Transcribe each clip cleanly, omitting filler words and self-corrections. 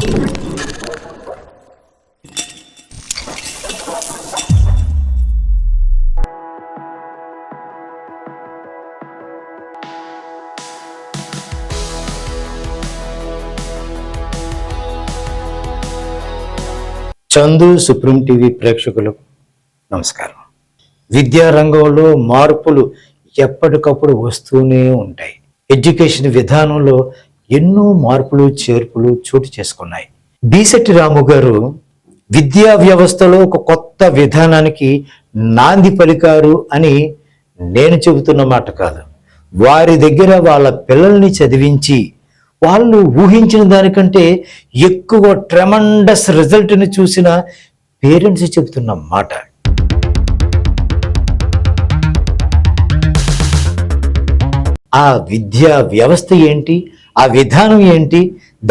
Chandu supreme TV ప్రేక్షకులకు నమస్కారం. విద్యారంగంలో మార్పులు ఎప్పటికప్పుడు వస్తూనే ఉంటాయి. ఎడ్యుకేషన్ విధానంలో ఎన్నో మార్పులు చేర్పులు చోటు చేసుకున్నాయి. బీసెట్టి రాము గారు విద్యా వ్యవస్థలో ఒక కొత్త విధానానికి నాంది పలికారు అని నేను చెబుతున్న మాట కాదు. వారి దగ్గర వాళ్ళ పిల్లల్ని చదివించి వాళ్ళు ఊహించిన దానికంటే ఎక్కువ ట్రెమండస్ రిజల్ట్ని చూసిన పేరెంట్స్ చెబుతున్న మాట. ఆ విద్యా వ్యవస్థ ఏంటి, ఆ విధానం ఏంటి,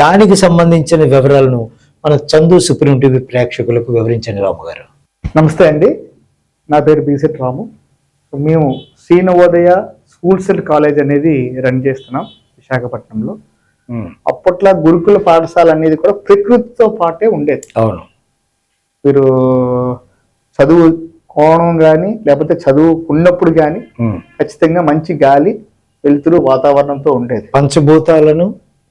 దానికి సంబంధించిన వివరాలను మన చందు సుప్రీం టీవీ ప్రేక్షకులకు వివరించండి రాము గారు. నమస్తే అండి, నా పేరు బీసెట్ రాము. మేము Shri Navodaya schools and college అనేది రన్ చేస్తున్నాం విశాఖపట్నంలో. అప్పట్లో గురుకుల పాఠశాల అనేది కూడా ప్రకృతితో పాటే ఉండేది. అవును, మీరు చదువు కోణం కానీ లేకపోతే చదువుకున్నప్పుడు కానీ ఖచ్చితంగా మంచి గాలి వెలుతురు వాతావరణంతో ఉండేది. పంచభూతాలను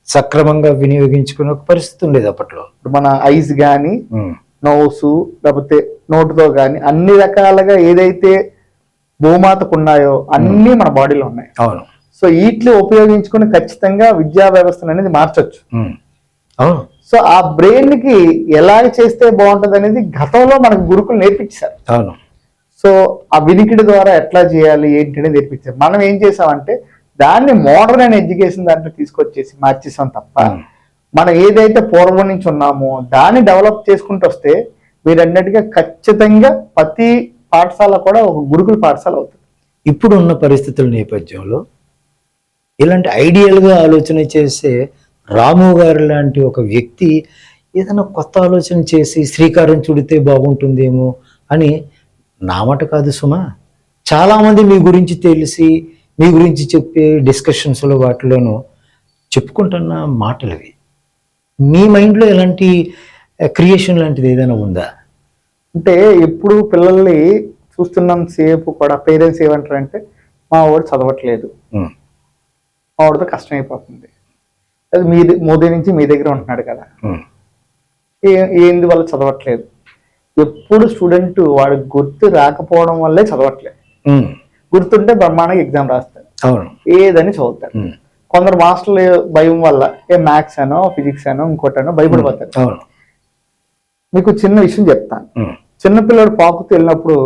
సక్రమంగా వినియోగించుకునే ఒక పరిస్థితి ఉండేది అప్పట్లో. మన ఐస్ కానీ నోసు లేకపోతే నోటుతో కానీ అన్ని రకాలుగా ఏదైతే భూమాతకు ఉన్నాయో అన్నీ మన బాడీలో ఉన్నాయి. అవును. సో వీటిని ఉపయోగించుకుని ఖచ్చితంగా విద్యా వ్యవస్థను అనేది మార్చొచ్చు. సో ఆ బ్రెయిన్ కి ఎలా చేస్తే బాగుంటది అనేది గతంలో మనకు గురుకులు నేర్పించారు. అవును. సో ఆ వినికిడి ద్వారా ఎట్లా చేయాలి ఏంటి అనేది నేర్పించారు. మనం ఏం చేసామంటే దాన్ని మోడర్న్ అండ్ ఎడ్యుకేషన్ దాంట్లో తీసుకొచ్చేసి మార్చేసాం తప్ప మనం ఏదైతే పూర్వం నుంచి ఉన్నామో దాన్ని డెవలప్ చేసుకుంటూ వస్తే మీరు అన్నట్టుగా ఖచ్చితంగా ప్రతి పాఠశాల కూడా ఒక గురుకుల పాఠశాల అవుతుంది. ఇప్పుడు ఉన్న పరిస్థితుల నేపథ్యంలో ఇలాంటి ఐడియల్గా ఆలోచన చేసే రాము గారు లాంటి ఒక వ్యక్తి ఏదైనా కొత్త ఆలోచన చేసి శ్రీకారం చుడితే బాగుంటుందేమో అని నా మాట కాదు సుమా. చాలామంది మీ గురించి తెలిసి మీ గురించి చెప్పే డిస్కషన్స్లో వాటిలోనూ చెప్పుకుంటున్న మాటలు అవి. మీ మైండ్లో ఎలాంటి క్రియేషన్ లాంటిది ఏదైనా ఉందా? అంటే ఎప్పుడు పిల్లల్ని చూస్తున్నాం సేపు కూడా పేరెంట్స్ ఏమంటారంటే మా వాడు చదవట్లేదు, మా వాడితో కష్టమైపోతుంది, అది మోదీ నుంచి మీ దగ్గర ఉంటున్నాడు కదా, ఏంది వాళ్ళు చదవట్లేదు. ఎప్పుడు స్టూడెంట్ వాడికి గుర్తు రాకపోవడం వల్లే చదవట్లేదు. గుర్తుంటే బ్రహ్మాండంగా ఎగ్జామ్ రాస్తాడు, ఏదని చదువుతాడు. కొందరు మాస్టర్లు భయం వల్ల మ్యాథ్స్ అనో ఫిజిక్స్ అనో ఇంకోటనో భయపడిపోతారు. మీకు చిన్న విషయం చెప్తాను. చిన్నపిల్లడు పాకుతూ వెళ్ళినప్పుడు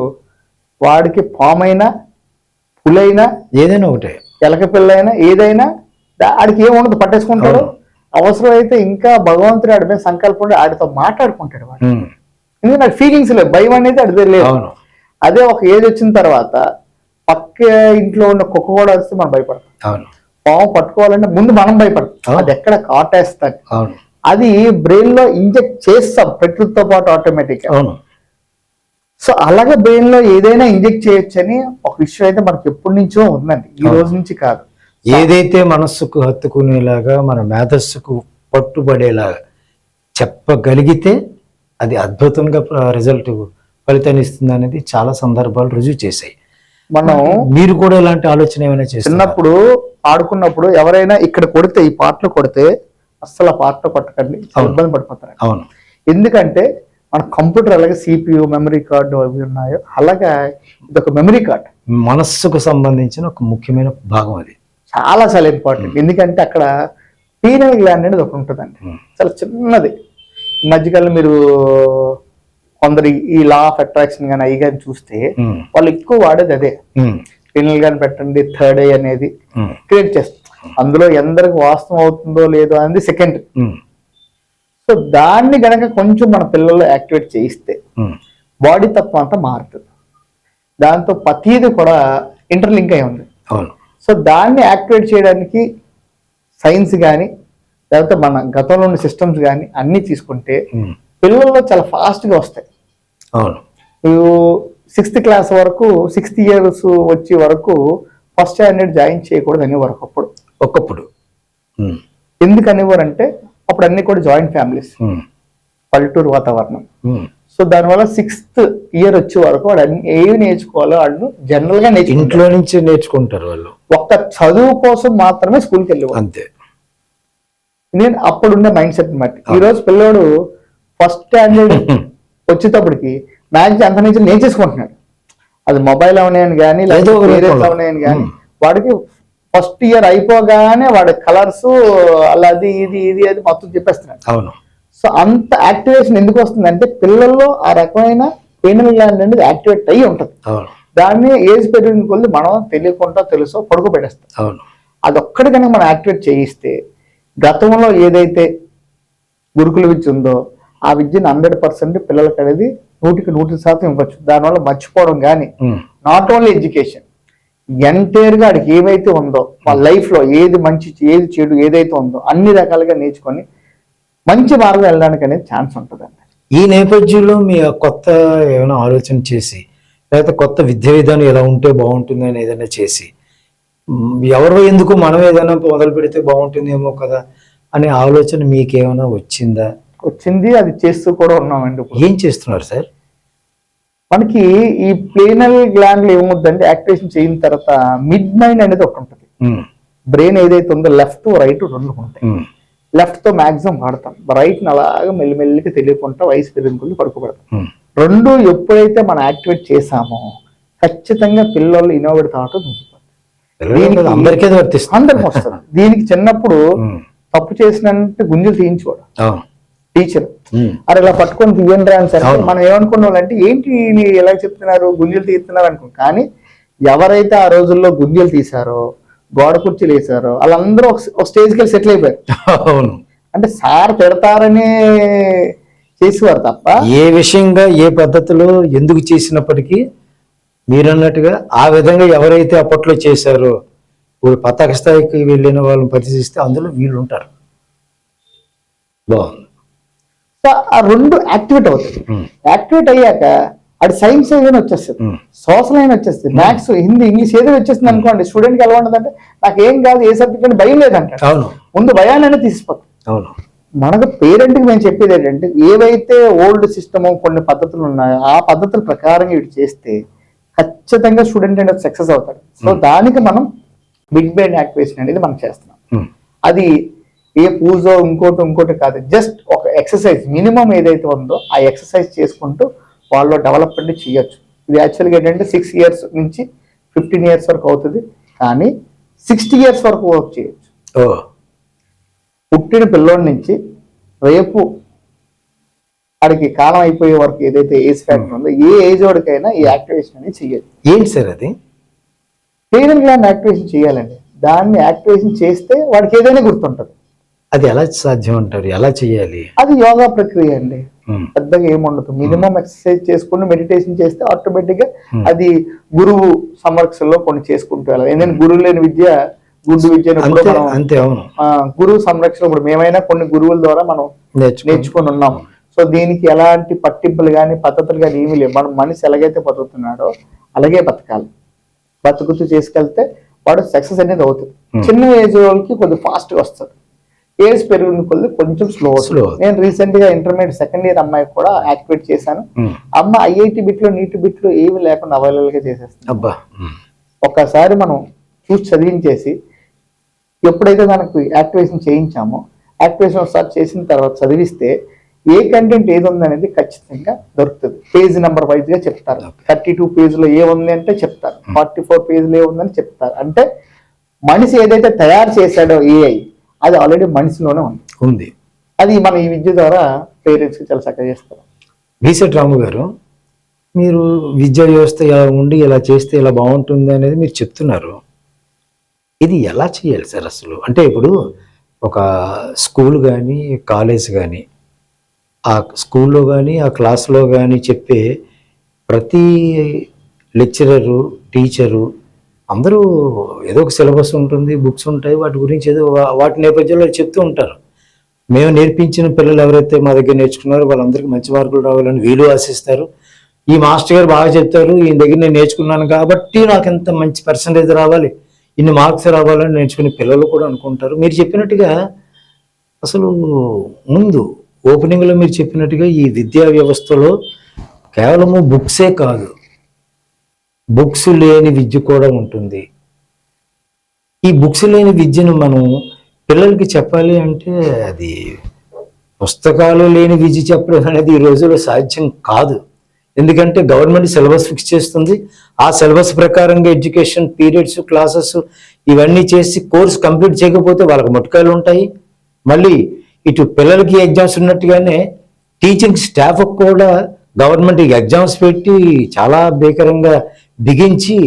వాడికి పామైనా పులైనా ఏదైనా ఒకటే, ఎలక పిల్లైనా ఏదైనా ఆడికి ఏముండదు, పట్టేసుకుంటాడు. అవసరం అయితే ఇంకా భగవంతుడు ఆడి మీద సంకల్పం ఆడితో మాట్లాడుకుంటాడు వాడు. ఎందుకంటే నాకు ఫీలింగ్స్ లేవు, భయం అనేది అడితే లేదు. అదే ఒక ఏజ్ వచ్చిన తర్వాత పక్క ఇంట్లో ఉన్న కుక్క కూడా వస్తే మనం భయపడతాం. పాము పట్టుకోవాలంటే ముందు మనం భయపడతాం, అది ఎక్కడ కాటేస్తాడు. అది బ్రెయిన్ లో ఇంజెక్ట్ చేస్తాం ప్రకృతితో పాటు ఆటోమేటిక్. సో అలాగే బ్రెయిన్ లో ఏదైనా ఇంజెక్ట్ చేయొచ్చని ఒక విషయం అయితే మనకి ఎప్పటి నుంచో ఉందండి, ఈ రోజు నుంచి కాదు. ఏదైతే మనస్సుకు హత్తుకునేలాగా మన మేధస్సుకు పట్టుబడేలాగా చెప్పగలిగితే అది అద్భుతంగా రిజల్ట్ ఫలితాన్ని ఇస్తుంది అనేది చాలా సందర్భాలు రుజువు చేశాయి. మీరు కూడా ఇలాంటి ఆలోచన ఏమైనా చేస్తారు? చిన్నప్పుడు ఆడుకున్నప్పుడు ఎవరైనా ఇక్కడ కొడితే, ఈ పాటలు కొడితే అస్సలు ఆ పాటలు కొట్టకండి, ఇబ్బంది పడిపోతారు. అవును. ఎందుకంటే మన కంప్యూటర్ అలాగే సిపియు మెమరీ కార్డు అవి ఉన్నాయో అలాగే ఇది ఒక మెమరీ కార్డ్, మనస్సుకు సంబంధించిన ఒక ముఖ్యమైన భాగం. అది చాలా చాలా ఇంపార్టెంట్. ఎందుకంటే అక్కడ పీనల్ గ్లాండ్ అనేది ఒకటి ఉంటుందండి, చాలా చిన్నది. ఈ మధ్యకాలంలో మీరు కొందరు ఈ లా ఆఫ్ అట్రాక్షన్ కానీ అవి కానీ చూస్తే వాళ్ళు ఎక్కువ వాడేది అదే. పీనల్ గ్లాండ్ పెట్టండి, థర్డ్ ఐ అనేది క్రియేట్ చేస్తారు. అందులో ఎందరికి వాస్తవం అవుతుందో లేదో అనేది సెకండరీ. సో దాన్ని గనక కొంచెం మన పిల్లలు యాక్టివేట్ చేయిస్తే బాడీ తత్వం అంతా మారుతుంది. దాంతో ప్రతిది కూడా ఇంటర్లింక్ అయి ఉంది. సో దాన్ని యాక్టివేట్ చేయడానికి సైన్స్ కానీ లేకపోతే మన గతంలో ఉన్న సిస్టమ్స్ కానీ అన్ని తీసుకుంటే పిల్లల్లో చాలా ఫాస్ట్గా వస్తాయి. సిక్స్త్ క్లాస్ వరకు 6th ఇయర్స్ వచ్చే వరకు ఫస్ట్ స్టాండర్డ్ జాయిన్ చేయకూడదు అనేవారు ఒకప్పుడు. ఒకప్పుడు ఎందుకు అనేవారంటే అప్పుడు అన్ని కూడా జాయింట్ ఫ్యామిలీస్, పల్లెటూరు వాతావరణం. సో దానివల్ల 6th ఇయర్ వచ్చే వరకు వాడు ఏవి నేర్చుకోవాలో వాడు జనరల్ గా ఇంట్లో నుంచి నేర్చుకుంటారు వాళ్ళు. ఒక్క చదువు కోసం మాత్రమే స్కూల్కి వెళ్ళేవాడు అంతే. నేను అప్పుడుండే మైండ్ సెట్ బట్టి ఈ రోజు పిల్లోడు ఫస్ట్ స్టాండర్డ్ వచ్చేటప్పటికి మ్యాథ్స్ అంత నుంచి నేర్చేసుకుంటున్నాడు. అది మొబైల్ అవనాయని కానీ లేదా వేరే అవనాయని కానీ వాడికి ఫస్ట్ ఇయర్ అయిపోగానే వాడి కలర్స్ అలా అది ఇది అది మొత్తం చెప్పేస్తున్నాడు. అవును. సో అంత యాక్టివేషన్ ఎందుకు వస్తుందంటే పిల్లల్లో ఆ రకమైన పీనల్ గ్లాండ్ అనేది యాక్టివేట్ అయ్యి ఉంటుంది. దాన్ని ఏజ్ పెరిగిన కొద్ది మనం తెలియకుండా తెలుసో పడుకోబెట్టేస్తాం. అదొక్కడి కనుక మనం యాక్టివేట్ చేయిస్తే గతంలో ఏదైతే గురుకుల విద్య ఉందో ఆ విద్యను 100% పిల్లలకి అనేది 100% ఇవ్వచ్చు. దానివల్ల మర్చిపోవడం కానీ నాట్ ఓన్లీ ఎడ్యుకేషన్ ఎంటైర్ గా వాడికి ఏవైతే ఉందో వాళ్ళ లైఫ్ లో ఏది మంచి ఏది చెడు ఏదైతే ఉందో అన్ని రకాలుగా నేర్చుకొని మంచి మార్గం వెళ్ళడానికి అనేది ఛాన్స్ ఉంటుందండి. ఈ నేపథ్యంలో మీ కొత్త ఏమైనా ఆలోచన చేసి లేకపోతే కొత్త విద్యా విధానం ఎలా ఉంటే బాగుంటుంది అని ఏదైనా చేసి ఎవరో ఎందుకు మనం ఏదైనా మొదలు పెడితే బాగుంటుందేమో కదా అనే ఆలోచన మీకేమైనా వచ్చిందా? వచ్చింది, అది చేస్తూ కూడా ఉన్నామండి. ఏం చేస్తున్నారు సార్? మనకి ఈ ప్లేనల్ గ్లాండ్ ఏమవుతుందంటే యాక్టివేషన్ చేయిన తర్వాత మిడ్ మైండ్ అనేది ఒకటి ఉంటుంది. బ్రెయిన్ ఏదైతే ఉందో లెఫ్ట్ రైట్ రెండు ఉంటాయి. లెఫ్ట్ తో మాక్సిమం వాడతాం, రైట్ ని అలాగా మెల్లిమెల్లికి తెలియకుండా వయసు పెరుగుతుంది పడుకోబెడతాం. రెండు ఎప్పుడైతే మనం యాక్టివేట్ చేసామో ఖచ్చితంగా పిల్లలు ఇన్నోవేట్ థాట్ అందరికీ వస్తుంది. దీనికి చిన్నప్పుడు తప్పు చేసినట్టు గుంజలు తీయించుకోవడం టీచర్, అరే ఇలా పట్టుకొని తీయండి అని సరే మనం ఏమనుకున్న వాళ్ళంటే ఏంటి ఎలా చెప్తున్నారు గుంజలు తీస్తున్నారు అనుకున్నాం. కానీ ఎవరైతే ఆ రోజుల్లో గుంజలు తీశారో గోడ కుర్చీలు వేసారో వాళ్ళందరూ ఒక స్టేజ్కి వెళ్ళి సెటిల్ అయిపోయారు. అంటే సార్ పెడతారనే చేసేవారు తప్ప ఏ విషయంగా ఏ పద్ధతిలో ఎందుకు చేసినప్పటికీ మీరన్నట్టుగా ఆ విధంగా ఎవరైతే అప్పట్లో చేశారో పతాక స్థాయికి వెళ్ళిన వాళ్ళని పరిశీలిస్తే అందులో వీళ్ళు ఉంటారు. బాగుంది. ఆ రెండు యాక్టివేట్ అవుతుంది. యాక్టివేట్ అయ్యాక అది సైన్స్ ఏదైనా వచ్చేస్తుంది, సోషల్ అయినా వచ్చేస్తుంది, మ్యాథ్స్ హిందీ ఇంగ్లీష్ ఏదో వచ్చేస్తుంది అనుకోండి. స్టూడెంట్ కి ఎలా ఉండదంటే నాకు ఏం కాదు ఏ సబ్జెక్ట్ అని భయం లేదంట. ముందు భయాన్ని అనేది తీసిపోతుంది. మనకు పేరెంట్ కి మేము చెప్పేది ఏంటంటే ఏవైతే ఓల్డ్ సిస్టమ్ కొన్ని పద్ధతులు ఉన్నాయో ఆ పద్ధతుల ప్రకారంగా ఇటు చేస్తే ఖచ్చితంగా స్టూడెంట్ అనేది సక్సెస్ అవుతాడు. సో దానికి మనం బిగ్ బ్రెయిన్ యాక్టివేషన్ అనేది మనం చేస్తున్నాం. అది ఏ పూజో ఇంకోటి కాదు, జస్ట్ ఒక ఎక్సర్సైజ్ మినిమం ఏదైతే ఉందో ఆ ఎక్సర్సైజ్ చేసుకుంటూ వాళ్ళు డెవలప్మెంట్ చేయొచ్చు. ఇది యాక్చువల్గా ఏంటంటే 6 years నుంచి 15 years వరకు అవుతుంది, కానీ 60 years వరకు వర్క్ చేయొచ్చు. పుట్టిన పిల్లోడి నుంచి రేపు వాడికి కాలం అయిపోయే వరకు ఏదైతే ఏజ్ ఫ్యాక్టర్ ఉందో ఏ ఏజ్ వాడికైనా ఈ యాక్టివేషన్ అనేది చేయొచ్చు. ఏంటి సార్ అది? పీనల్ గ్లాండ్ యాక్టివేషన్ చేయాలండి. దాన్ని యాక్టివేషన్ చేస్తే వాడికి ఏదైనా గుర్తుంటది. అది ఎలా సాధ్యం అంటారు? ఎలా చేయాలి? అది యోగా ప్రక్రియ అండి, పెద్దగా ఏముండదు. మినిమం ఎక్సర్సైజ్ చేసుకుని మెడిటేషన్ చేస్తే ఆటోమేటిక్ గా అది గురువు సంరక్షణలో కొన్ని చేసుకుంటూ వెళ్ళాలి. ఎందుకంటే గురువు లేని విద్య గుడ్డు విద్య. అంతే. అవును. గురువు సంరక్షణ ఇప్పుడు మేమైనా కొన్ని గురువుల ద్వారా మనం నేర్చుకుని ఉన్నాం. సో దీనికి ఎలాంటి పట్టింపులు కానీ పద్ధతులు కానీ ఏమీ లేవు. మనం మనిషి ఎలాగైతే బతుకుతున్నాడో అలాగే బతకాలి. బతుకుతూ చేసుకెళ్తే వాడు సక్సెస్ అనేది అవుతుంది. చిన్న ఏజ్ వాళ్ళకి కొద్దిగా ఫాస్ట్ గా వస్తుంది, ఏజ్ పెరిగిన కొద్ది కొంచెం స్లో. నేను రీసెంట్ గా ఇంటర్మీడియట్ 2nd year అమ్మాయి కూడా యాక్టివేట్ చేశాను. అమ్మ IIT బిట్లో నీట్ బిట్లో ఏమి లేకుండా అవైలబుల్ గా చేసేస్తాను. ఒక్కసారి మనం చూసి చదివించేసి ఎప్పుడైతే దానికి యాక్టివేషన్ చేయించామో యాక్టివేషన్ ఒకసారి చేసిన తర్వాత చదివిస్తే ఏ కంటెంట్ ఏది ఉంది అనేది ఖచ్చితంగా దొరుకుతుంది. పేజ్ నెంబర్ వైజ్ గా చెప్తారు. 32 పేజీలో ఏ ఉంది అంటే చెప్తారు, 44 పేజీలో ఏ ఉందని చెప్తారు. అంటే మనిషి ఏదైతే తయారు చేశాడో AI అది ఆల్రెడీ మనిషిలోనే ఉంది. అది మన ఈ విద్య ద్వారా పేరెంట్స్ కి చాలా చక్కగా చేస్తారు. బీసెట్ రాము గారు, మీరు విద్యా వ్యవస్థ ఇలా ఉండి ఇలా చేస్తే ఇలా బాగుంటుంది అనేది మీరు చెప్తున్నారు. ఇది ఎలా చేయాలి సార్ అసలు? అంటే ఇప్పుడు ఒక స్కూల్ కానీ కాలేజ్ కానీ ఆ స్కూల్లో కానీ ఆ క్లాస్లో కానీ చెప్పే ప్రతి లెక్చరరు టీచరు అందరూ ఏదో ఒక సిలబస్ ఉంటుంది, బుక్స్ ఉంటాయి, వాటి గురించి ఏదో వాటి నేపథ్యంలో చెప్తూ ఉంటారు. మేము నేర్పించిన పిల్లలు ఎవరైతే మా దగ్గర నేర్చుకున్నారో వాళ్ళందరికీ మంచి మార్కులు రావాలని వీళ్ళు ఆశిస్తారు. ఈ మాస్టర్ గారు బాగా చెప్తారు, ఈయన దగ్గర నేను నేర్చుకున్నాను కాబట్టి నాకు ఎంత మంచి పర్సంటేజ్ రావాలి, ఇన్ని మార్క్స్ రావాలని నేర్చుకునే పిల్లలు కూడా అనుకుంటారు. మీరు చెప్పినట్టుగా అసలు ముందు ఓపెనింగ్లో మీరు చెప్పినట్టుగా ఈ విద్యా వ్యవస్థలో కేవలము బుక్సే కాదు, బుక్స్ లేని విద్య కూడా ఉంటుంది. ఈ బుక్స్ లేని విద్యను మనం పిల్లలకి చెప్పాలి అంటే అది పుస్తకాలు లేని విద్య చెప్పడం అనేది ఈ రోజుల్లో సాధ్యం కాదు. ఎందుకంటే గవర్నమెంట్ సిలబస్ ఫిక్స్ చేస్తుంది. ఆ సిలబస్ ప్రకారంగా ఎడ్యుకేషన్ పీరియడ్స్, క్లాసెస్ ఇవన్నీ చేసి కోర్స్ కంప్లీట్ చేయకపోతే వాళ్ళకి ముట్కాయలు ఉంటాయి. మళ్ళీ ఇటు పిల్లలకి ఎగ్జామ్స్ ఉన్నట్టుగానే టీచింగ్ స్టాఫ్ కూడా గవర్నమెంట్ ఎగ్జామ్స్ పెట్టి చాలా భీకరంగా బిగించి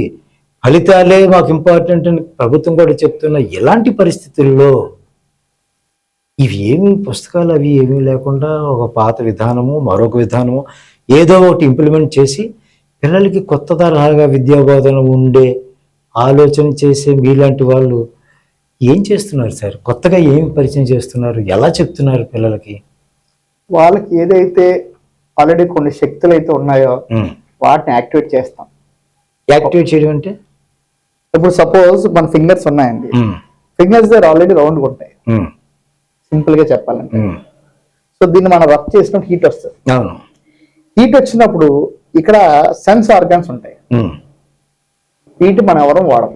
ఫలితాలే మాకు ఇంపార్టెంట్ అని ప్రభుత్వం కూడా చెప్తున్న ఇలాంటి పరిస్థితుల్లో ఇవి ఏమి పుస్తకాలు అవి ఏమీ లేకుండా ఒక పాత విధానము మరొక విధానము ఏదో ఒకటి ఇంప్లిమెంట్ చేసి పిల్లలకి కొత్త తరహాగా విద్యాబోధన ఉండే ఆలోచన చేసే మీలాంటి వాళ్ళు ఏం చేస్తున్నారు సార్? కొత్తగా ఏమి పరిచయం చేస్తున్నారు? ఎలా చెప్తున్నారు పిల్లలకి? వాళ్ళకి ఏదైతే ఆల్రెడీ కొన్ని శక్తులు అయితే ఉన్నాయో వాటిని యాక్టివేట్ చేస్తాం. యాక్టివేట్ చేయడం అంటే ఇప్పుడు సపోజ్ మన ఫింగర్స్ ఉన్నాయండి, ఫింగర్స్ దగ్గర ఆల్రెడీ రౌండ్ ఉంటాయి, సింపుల్ గా చెప్పాలంటే. సో దీన్ని మనం వర్క్ చేసినప్పుడు హీట్ వస్తుంది. అవును. హీట్ వచ్చినప్పుడు ఇక్కడ సెన్స్ ఆర్గాన్స్ ఉంటాయి, హీట్ మనం ఎవరం వాడం.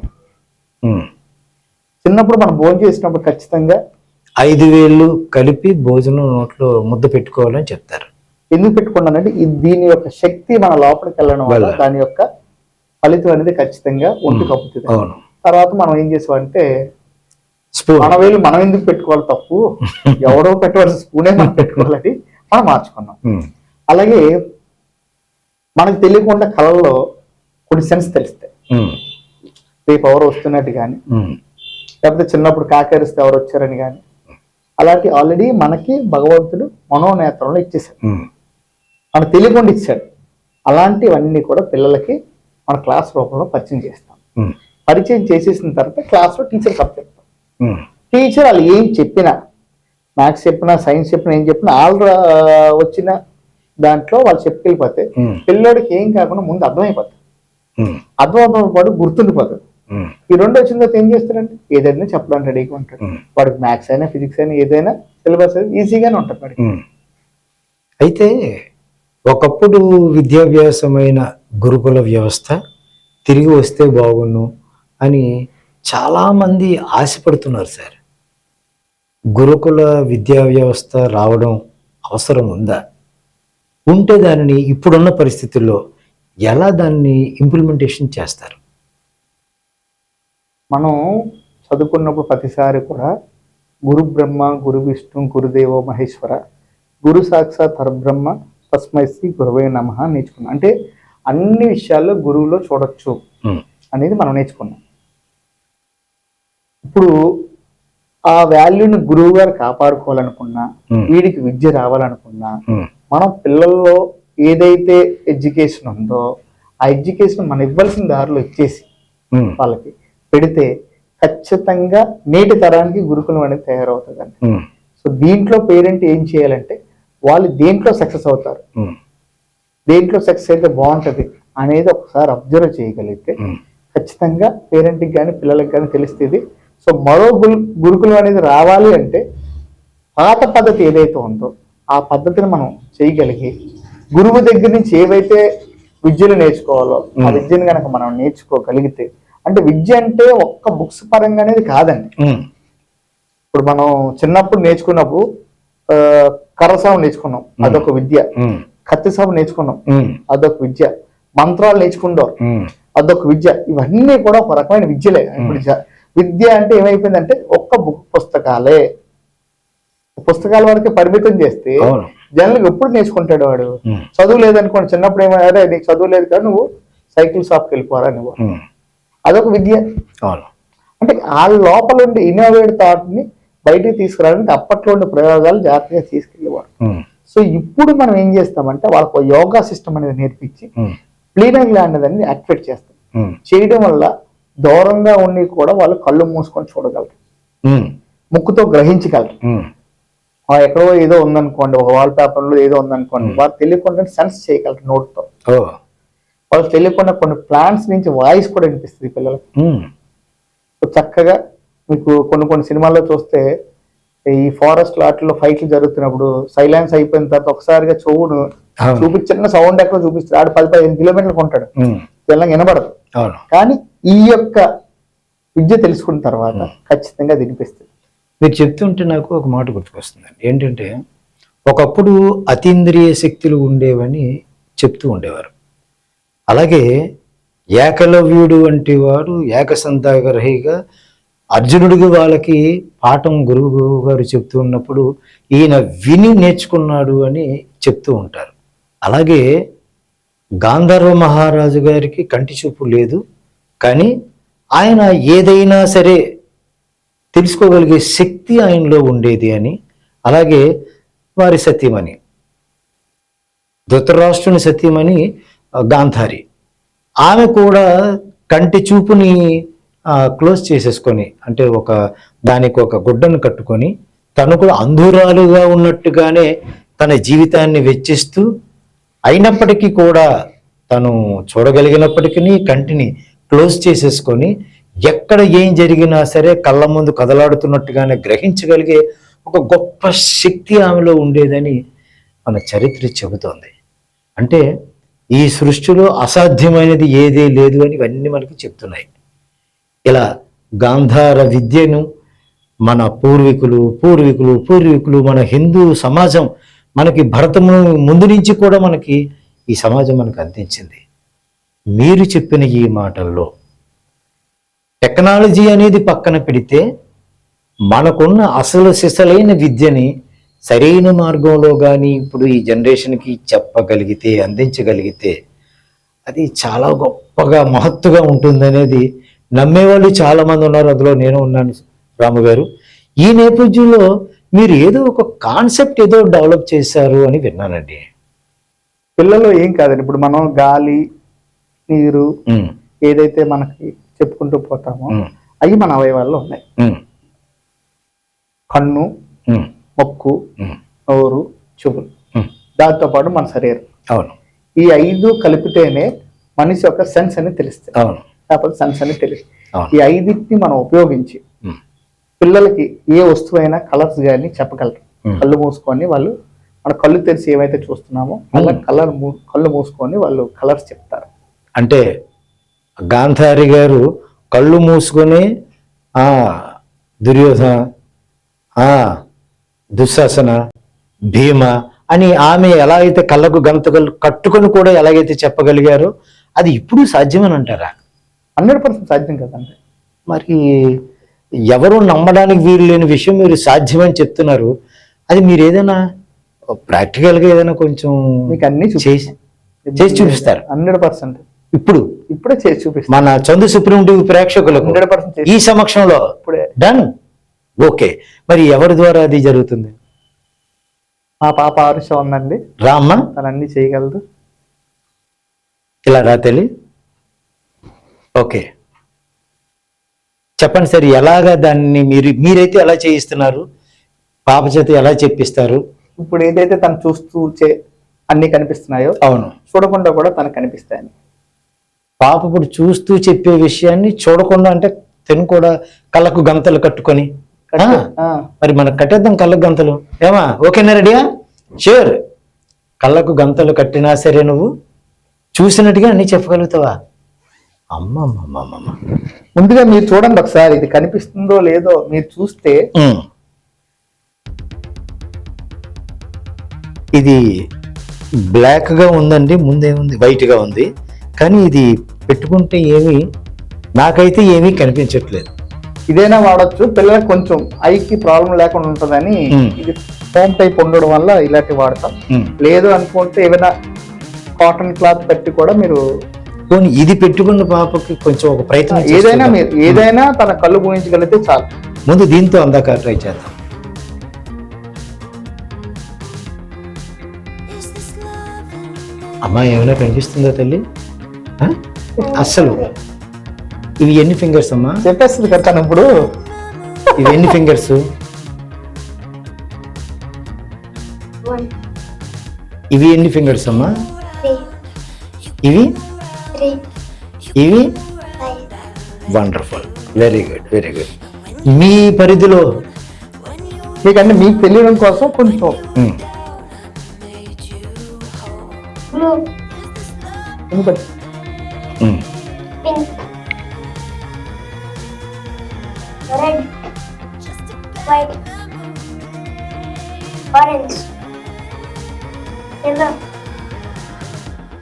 చిన్నప్పుడు మనం భోజనం చేసినప్పుడు ఖచ్చితంగా 5 వేళ్ళు కలిపి భోజనం నోట్లో ముద్ద పెట్టుకోవాలని చెప్తారు. ఎందుకు పెట్టుకున్నానంటే దీని యొక్క శక్తి మన లోపలికి వెళ్ళడం వల్ల దాని యొక్క ఫలితం అనేది ఖచ్చితంగా ఒంటి కప్పుతుంది. తర్వాత మనం ఏం చేసామంటే మన వేలు మనం ఎందుకు పెట్టుకోవాలి, తప్పు ఎవరో పెట్టవలసిన స్పూనే మనం పెట్టుకోవాలని మనం మార్చుకున్నాం. అలాగే మనకు తెలియకుండా కళల్లో కొన్ని సెన్స్ తెలుస్తాయి. రేపు ఎవరు వస్తున్నట్టు కానీ, లేకపోతే చిన్నప్పుడు కాకేరిస్తే ఎవరు వచ్చారని కానీ, అలాంటి ఆల్రెడీ మనకి భగవంతుడు మనోనేత్రంలో ఇచ్చేసాడు, మనకు తెలియకుండా ఇచ్చాడు. అలాంటివన్నీ కూడా పిల్లలకి మన క్లాస్ రూపంలో పరిచయం చేస్తాం. పరిచయం చేసేసిన తర్వాత క్లాస్లో టీచర్ కప్ చెప్తాం. టీచర్ వాళ్ళు ఏం చెప్పినా, మ్యాథ్స్ చెప్పినా, సైన్స్ చెప్పినా, ఏం చెప్పినా వచ్చిన దాంట్లో వాళ్ళు చెప్పుకెళ్ళిపోతే పిల్లోడికి ఏం కాకుండా ముందు అర్థమైపోతుంది. అర్థం పాటు గుర్తుండిపోతుంది. ఈ రెండు వచ్చిన తర్వాత ఏం చేస్తారంటే ఏదైనా చెప్పడానికి రెడీగా ఉంటాడు. వాడికి మ్యాథ్స్ అయినా ఫిజిక్స్ అయినా ఏదైనా సిలబస్ ఈజీగానే ఉంటుంది వాడికి. అయితే ఒకప్పుడు విద్యాభ్యాసమైన గురుకుల వ్యవస్థ తిరిగి వస్తే బాగుండు అని చాలామంది ఆశపడుతున్నారు సార్. గురుకుల విద్యా వ్యవస్థ రావడం అవసరం ఉందా? ఉంటే దానిని ఇప్పుడున్న పరిస్థితుల్లో ఎలా దాన్ని ఇంప్లిమెంటేషన్ చేస్తారు? మనం చదువుకున్నప్పుడు ప్రతిసారి కూడా గురు బ్రహ్మ, గురు విష్ణు, గురుదేవో మహేశ్వర, గురు సాక్షాత్ పరబ్రహ్మ తస్మై శ్రీ గురవే నమః నేర్చుకున్నాం. అంటే అన్ని విషయాల్లో గురువులో చూడొచ్చు అనేది మనం నేర్చుకున్నాం. ఇప్పుడు ఆ వాల్యూని గురువు గారు కాపాడుకోవాలనుకున్నా, వీడికి విద్య రావాలనుకున్నా, మనం పిల్లల్లో ఏదైతే ఎడ్యుకేషన్ ఉందో ఆ ఎడ్యుకేషన్ మనం ఇవ్వాల్సిన దారిలో ఇచ్చేసి వాళ్ళకి పెడితే ఖచ్చితంగా నేటి తరానికి గురుకులం అనేది తయారవుతుందండి. సో దీంట్లో పేరెంట్ ఏం చేయాలంటే వాళ్ళు దేంట్లో సక్సెస్ అవుతారు, దేంట్లో సక్సెస్ అయితే బాగుంటది అనేది ఒకసారి అబ్జర్వ్ చేయగలిగితే ఖచ్చితంగా పేరెంట్కి కానీ పిల్లలకి కానీ తెలుస్తుంది. సో మరో గురుకులం అనేది రావాలి అంటే పాత పద్ధతి ఏదైతే ఉందో ఆ పద్ధతిని మనం చేయగలిగి గురువు దగ్గర నుంచి ఏవైతే విద్యను నేర్చుకోవాలో ఆ విద్యను కనుక మనం నేర్చుకోగలిగితే, అంటే విద్య అంటే ఒక్క బుక్స్ పరంగా అనేది కాదండి. ఇప్పుడు మనం చిన్నప్పుడు నేర్చుకున్నప్పుడు కర్రసాము నేర్చుకున్నాం, అదొక విద్య. కత్తి సాము నేర్చుకున్నాం, అదొక విద్య. మంత్రాలు నేర్చుకుంటాం, అదొక విద్య. ఇవన్నీ కూడా ఒక రకమైన విద్యలే. ఇప్పుడు విద్య అంటే ఏమైపోయిందంటే ఒక్క బుక్ పుస్తకాలే, పుస్తకాల వరకు పరిమితం చేస్తే జనరల్గా ఎప్పుడు నేర్చుకుంటాడు వాడు? చదువు లేదనుకోండి, చిన్నప్పుడు ఏమయ్యారే నీకు చదువు లేదు కానీ నువ్వు సైకిల్ షాప్కి వెళ్ళిపోరా నువ్వు, అదొక విద్య. అంటే ఆ లోపల ఉండి ఇన్నోవేట్ థాట్ ని బయటికి తీసుకురావడానికి అప్పట్లో ఉండే ప్రయోగాలు జాగ్రత్తగా తీసుకెళ్ళేవాడు. సో ఇప్పుడు మనం ఏం చేస్తామంటే వాళ్ళకు యోగా సిస్టమ్ అనేది నేర్పించి ప్లీనరీ గ్లాండ్ అనేది యాక్టివేట్ చేస్తాం. చేయడం వల్ల దూరంగా ఉండి కూడా వాళ్ళు కళ్ళు మూసుకొని చూడగలరు, ముక్కుతో గ్రహించగలరు. ఎక్కడో ఏదో ఉందనుకోండి, ఒక వాల్ పేపర్ లో ఏదో ఉందనుకోండి, వాళ్ళు తెలియకుండా సెన్స్ చేయగలరు నోట్తో. వాళ్ళు తెలియకుండా కొన్ని ప్లాంట్స్ నుంచి వాయిస్ కూడా వినిపిస్తుంది పిల్లలకి. చక్కగా మీకు కొన్ని సినిమాల్లో చూస్తే ఈ ఫారెస్ట్ లాట్లో ఫైట్లు జరుగుతున్నప్పుడు సైలెన్స్ అయిపోయిన తర్వాత ఒకసారిగా చెవును అవును. చిన్న సౌండ్ ఎక్కడ చూపిస్తాడు, ఆడు 10-15 కిలోమీటర్లు ఉంటాడు, తెల్లంగా వినబడదు. అవును. కానీ ఈ యొక్క విద్య తెలుసుకున్న తర్వాత ఖచ్చితంగా వినిపిస్తుంది. మీరు చెప్తుంటే నాకు ఒక మాట గుర్తుకొస్తుందండి. ఏంటంటే ఒకప్పుడు అతీంద్రియ శక్తులు ఉండేవని చెప్తూ ఉండేవారు. అలాగే ఏకలవ్యుడు వంటి వాడు ఏకసంతాగ్రహిగా అర్జునుడికి వాళ్ళకి పాఠం గురువు గారు చెప్తూ ఉన్నప్పుడు ఈయన విని నేర్చుకున్నాడు అని చెప్తూ ఉంటారు. అలాగే గాంధర్వ మహారాజు గారికి కంటి చూపు లేదు, కానీ ఆయన ఏదైనా సరే తెలుసుకోగలిగే శక్తి ఆయనలో ఉండేది అని. అలాగే వారి సతీమణి ధృతరాష్ట్రుని సతీమణి గాంధారి, ఆమె కూడా కంటి చూపుని క్లోజ్ చేసేసుకొని, అంటే దానికి ఒక గుడ్డను కట్టుకొని తను కూడా అంధురాలుగా ఉన్నట్టుగానే తన జీవితాన్ని వెచ్చిస్తూ, అయినప్పటికీ కూడా తను చూడగలిగినప్పటికీ కంటిని క్లోజ్ చేసేసుకొని ఎక్కడ ఏం జరిగినా సరే కళ్ళ ముందు కదలాడుతున్నట్టుగానే గ్రహించగలిగే ఒక గొప్ప శక్తి ఆమెలో ఉండేదని మన చరిత్ర చెబుతోంది. అంటే ఈ సృష్టిలో అసాధ్యమైనది ఏదీ లేదు అని ఇవన్నీ మనకి చెప్తున్నాయి. ఇలా గాంధార విద్యను మన పూర్వీకులు మన హిందూ సమాజం మనకి భరతము ముందు నుంచి కూడా మనకి ఈ సమాజం మనకు అందించింది. మీరు చెప్పిన ఈ మాటల్లో టెక్నాలజీ అనేది పక్కన పెడితే మనకున్న అసలు సిసలైన విద్యని సరైన మార్గంలో కానీ ఇప్పుడు ఈ జనరేషన్కి చెప్పగలిగితే, అందించగలిగితే అది చాలా గొప్పగా మహత్తుగా ఉంటుందనేది నమ్మేవాళ్ళు చాలామంది ఉన్నారు. అందులో నేను ఉన్నాను రాము గారు. ఈ నేపథ్యంలో మీరు ఏదో ఒక కాన్సెప్ట్ ఏదో డెవలప్ చేశారు అని విన్నానండి. పిల్లలు ఏం కాదండి, ఇప్పుడు మనం గాలి, నీరు ఏదైతే మనకి చెప్పుకుంటూ పోతామో అవి మన అవయవాల్లో ఉన్నాయి. కన్ను, ముక్కు, నోరు, చెవులు, దాంతో పాటు మన శరీరం. అవును. ఈ 5 కలిపితేనే మనిషి యొక్క సెన్స్ అని తెలుస్తుంది. అవును. లేకపోతే సెన్స్ అని తెలుస్తుంది. ఈ 5ని మనం ఉపయోగించి పిల్లలకి ఏ వస్తువైనా కలర్స్ కానీ చెప్పగలరు. కళ్ళు మూసుకొని వాళ్ళు, మన కళ్ళు తెరిచి ఏమైతే చూస్తున్నామో అలా కళ్ళు మూసుకొని వాళ్ళు కలర్స్ చెప్తారు. అంటే గాంధారి గారు కళ్ళు మూసుకొని దుర్యోధన, దుశ్శాసన, భీమ అని ఆమె ఎలా అయితే కళ్ళకు గంతలు కట్టుకొని కూడా ఎలాగైతే చెప్పగలిగారో అది ఇప్పుడు సాధ్యమని అంటారా? 100% సాధ్యం కదండి. మరి ఎవరు నమ్మడానికి వీలు లేని విషయం మీరు సాధ్యమని చెప్తున్నారు. అది మీరు ఏదైనా ప్రాక్టికల్గా ఏదైనా కొంచెం మీకు అన్ని చేసి చూపిస్తారు. 100% ఇప్పుడే చేసి చూపిస్తారు మన చందు సుప్రీం టీవీ ప్రేక్షకులకు 100% ఈ సమక్షంలో. ఇప్పుడే డన్. ఓకే. మరి ఎవరి ద్వారా అది జరుగుతుంది? మా పాప ఆరుష ఉందండి, రామ్మ, తను అన్ని చేయగలదు. ఇలా రా తల్లి. ఓకే, చెప్పండి సార్, ఎలాగా దాన్ని మీరైతే ఎలా చేయిస్తున్నారు? పాప చేత ఎలా చెప్పిస్తారు? ఇప్పుడు ఏదైతే తను చూస్తూ అన్ని కనిపిస్తున్నాయో, అవును, చూడకుండా కూడా తనకు కనిపిస్తాయని. పాప ఇప్పుడు చూస్తూ చెప్పే విషయాన్ని చూడకుండా, అంటే తను కూడా కళ్ళకు గంతలు కట్టుకొని, మరి మనకు కట్టేద్దాం కళ్ళకు గంతలు. ఏమా ఓకేనా? రెడీయా? షూర్. కళ్ళకు గంతలు కట్టినా సరే నువ్వు చూసినట్టుగా అన్ని చెప్పగలుగుతావా? అమ్మమ్మమ్మమ్మ, ముందుగా మీరు చూడండి ఒకసారి, ఇది కనిపిస్తుందో లేదో మీరు చూస్తే. ఇది బ్లాక్ గా ఉందండి, ముందేముంది వైట్ గా ఉంది, కానీ ఇది పెట్టుకుంటే నాకైతే ఏమీ కనిపించట్లేదు. ఇదైనా వాడచ్చు, పిల్లలకు కొంచెం ఐకి ప్రాబ్లం లేకుండా ఉంటుందని ఇది ఫోమ్ టైప్ ఉండడం వల్ల ఇలాంటివి వాడతాం. లేదు అనుకుంటే ఏమైనా కాటన్ క్లాత్ పెట్టి కూడా మీరు ఇది పెట్టుకున్న పాపకి కొంచెం ఒక ప్రయత్నం, ఏదైనా తన కళ్ళు ఊహించగలిగితే చాలు. ముందు దీంతో అందాక ట్రై చేద్దాం. అమ్మా ఏమైనా కనిపిస్తుందా తల్లి? అస్సలు. ఇవి ఎన్ని ఫింగర్స్ అమ్మా? చెప్పేస్తుంది కదా ఇప్పుడు. ఇవి ఎన్ని ఫింగర్స్? ఇవి ఎన్ని ఫింగర్స్ అమ్మా? ఇవి wonderful, very good, very good. మీ పరిధిలో మీకంటే మీకు తెలియడం కోసం కొంచెం బ్లూ, ఎందుకంటే pink, red, white, orange, yellow,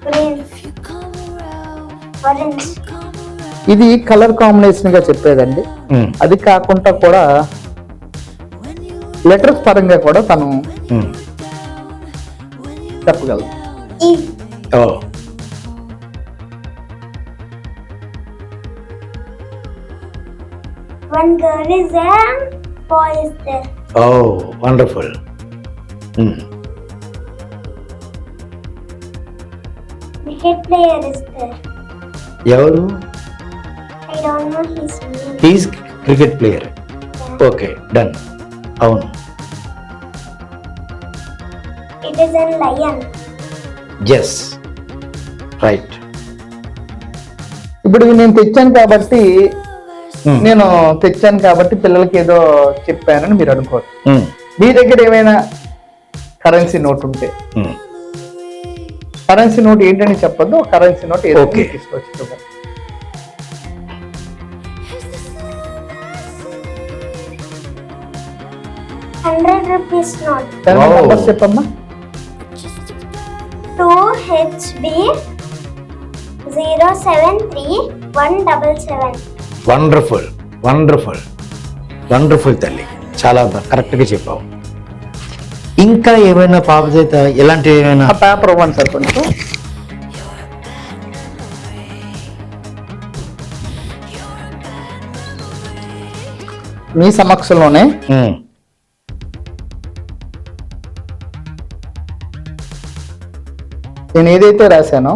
green, orange. ఇది కలర్ కాంబినేషన్ గా చెప్పేదండి. అది కాకుండా కూడా లెటర్స్ పరంగా కూడా తను చెప్పగలదు. E, O one girl is there, boy is there. ఓ wonderful. Cricket player is there. ఎవరు? I don't know his name. He's cricket player. Okay done. అవును. It is a lion. Yes right. ఇప్పుడు ఇవి నేను తెచ్చాను కాబట్టి పిల్లలకి ఏదో చెప్పానని మీరు అనుకోరు. మీ దగ్గర ఏమైనా కరెన్సీ నోట్ ఉంటే కరెన్సీ నోట్ ఏంటని చెప్పొద్దు. కరెన్సీ నోట్ ఏదో Okay. తీసుకొచ్చి చూడండి. ₹100 note. Wow. నంబర్స్ చెప్పమ్మా. 2HB 073177. వండర్ఫుల్ వండర్ఫుల్ వండర్ఫుల్ తల్లి, చాలా కరెక్ట్గా చెప్పావు. ఇంకా ఏమైనా పాప చేత ఇలాంటివి ఏమైనా? ఆ పేపర్ ఇవ్వండి సార్ కొంచెం. మీ సమక్షంలోనే నేను ఏదైతే రాశానో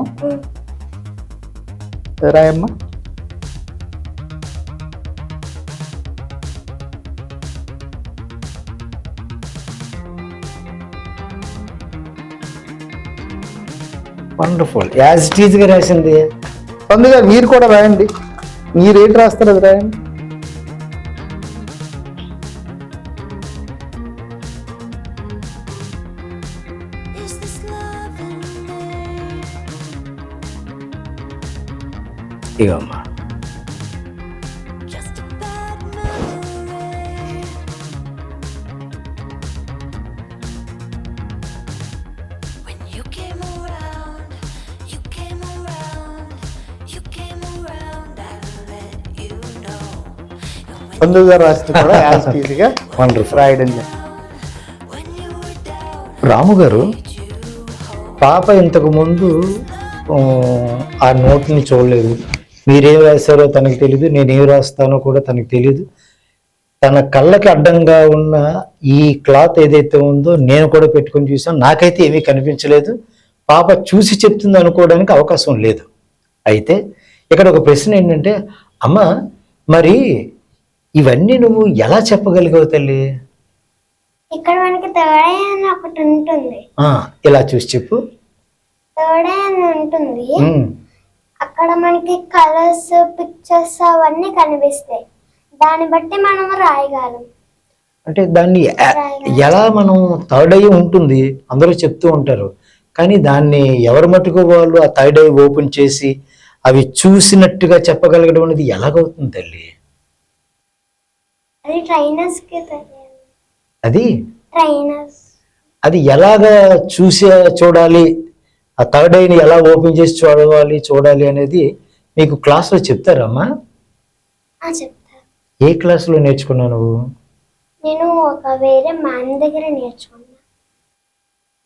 రాయమ్మా. వండర్ఫుల్, యాజ్ ఇట్ ఈజ్ గా రాసింది. అందుగా మీరు కూడా రాయండి. మీరు ఏంటి రాస్తారు అది రాయండి. ఇగమ్మా. బంధువు గారు రాసింది కూడా యాజ్ ఇట్ ఈజ్ గా వండర్ఫుల్. రాయడం జరిగింది. రాము గారు, పాప ఇంతకు ముందు ఆ నోట్ని చూడలేదు. మీరేం రాశారో తనకు తెలియదు, నేనేం రాస్తానో కూడా తనకు తెలియదు. తన కళ్ళకి అడ్డంగా ఉన్న ఈ క్లాత్ ఏదైతే ఉందో నేను కూడా పెట్టుకొని చూసాను, నాకైతే ఏమీ కనిపించలేదు. పాప చూసి చెప్తుంది అనుకోవడానికి అవకాశం లేదు. అయితే ఇక్కడ ఒక ప్రశ్న ఏంటంటే, అమ్మ మరి ఇవన్నీ నువ్వు ఎలా చెప్పగలిగావు తల్లి? ఇక్కడ మనకి థర్డ్ ఐ అని ఒకటి ఉంటుంది. ఇలా చూసి చెప్పు. థర్డ్ ఐ అని ఉంటుంది. అక్కడ మనకి కలర్స్, పిక్చర్స్ అవన్నీ కనిపిస్తాయి. దాన్ని బట్టి మనం రాయగలం. అంటే దాన్ని ఎలా మనం థర్డ్ ఐ ఉంటుంది అందరూ చెప్తూ ఉంటారు, కానీ దాన్ని ఎవరి మటుకు వాళ్ళు ఆ థర్డ్ ఐ ఓపెన్ చేసి అవి చూసినట్టుగా చెప్పగలగడం అనేది ఎలాగవుతుంది తల్లి? అది ట్రైనర్స్ కి తెలియాలి. అది ట్రైనర్స్ అది ఎలాగా చూడాలి, ఆ థర్డ్ ఐని ఎలా ఓపెన్ చేసి చూడాలి అనేది మీకు క్లాస్లో చెప్తారమ్మా? చెప్తారు. ఏ క్లాస్లో నేర్చుకున్నావు నువ్వు? నేను ఒక వేరే మ్యాన్ దగ్గర నేర్చుకున్నా.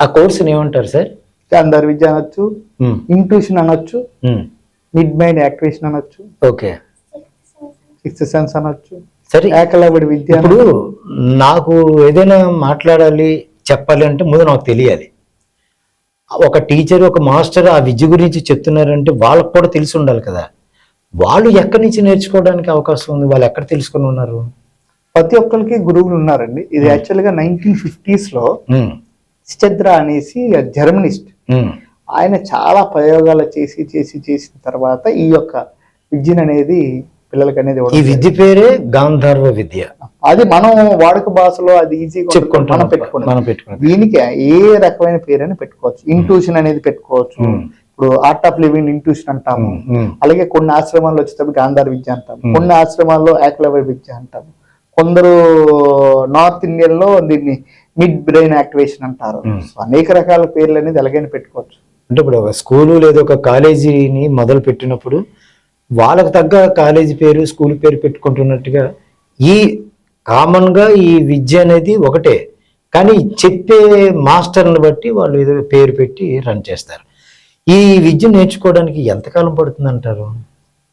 ఆ కోర్సుని ఏమంటారు సార్? అందరి విద్య అనొచ్చు, ఇంట్యూషన్ అనొచ్చు, మిడ్ మైండ్ యాక్టివేషన్ అనొచ్చు, ఓకే, సిక్స్త్ సెన్స్ అనొచ్చు, సరే. ఏకలవ్యుడి విద్య. ఇప్పుడు నాకు ఏదైనా మాట్లాడాలి చెప్పాలి అంటే ముందు నాకు తెలియాలి. ఒక టీచర్, ఒక మాస్టర్ ఆ విద్య గురించి చెప్తున్నారంటే వాళ్ళకు కూడా తెలిసి ఉండాలి కదా. వాళ్ళు ఎక్కడి నుంచి నేర్చుకోవడానికి అవకాశం ఉంది? వాళ్ళు ఎక్కడ తెలుసుకుని ఉన్నారు? ప్రతి ఒక్కరికి గురువులు ఉన్నారండి. ఇది యాక్చువల్గా 1950s లో స్టెద్రా అనేసి జర్మనిస్ట్, ఆయన చాలా ప్రయోగాలు చేసిన తర్వాత ఈ యొక్క విద్యను అనేది పిల్లలకి అనేది ఈ ఇవ్వడం విద్య పేరే గాంధర్వ విద్య. అది మనం వాడుక భాషలో అది ఈజీగా చెప్పుకుంటాం మనం పెట్టుకున్నాం. మనం పెట్టుకున్నాం. దీనికి ఏ రకమైన పేరైనా పెట్టుకోవచ్చు. ఇంట్యూషన్ అనేది పెట్టుకోవచ్చు. ఇప్పుడు ఆర్ట్ ఆఫ్ లివింగ్ ఇంట్యూషన్ అంటాము. అలాగే కొన్ని ఆశ్రమాల్లో వచ్చేటప్పుడు గాంధార విద్య అంటాము. కొన్ని ఆశ్రమాల్లో ఏకలవ్య విద్య అంటాము. కొందరు నార్త్ ఇండియన్ లో దీన్ని మిడ్ బ్రెయిన్ యాక్టివేషన్ అంటారు. సో అనేక రకాల పేర్లు అనేది ఎలాగైనా పెట్టుకోవచ్చు. అంటే ఇప్పుడు ఒక స్కూలు లేదా ఒక కాలేజీని మొదలు పెట్టినప్పుడు వాళ్ళకు తగ్గ కాలేజీ పేరు స్కూల్ పేరు పెట్టుకుంటున్నట్టుగా ఈ కామన్ గా ఈ విద్య అనేది ఒకటే, కానీ చెప్పే మాస్టర్ని బట్టి వాళ్ళు ఏదో పేరు పెట్టి రన్ చేస్తారు. ఈ విద్య నేర్చుకోవడానికి ఎంతకాలం పడుతుంది అంటారు?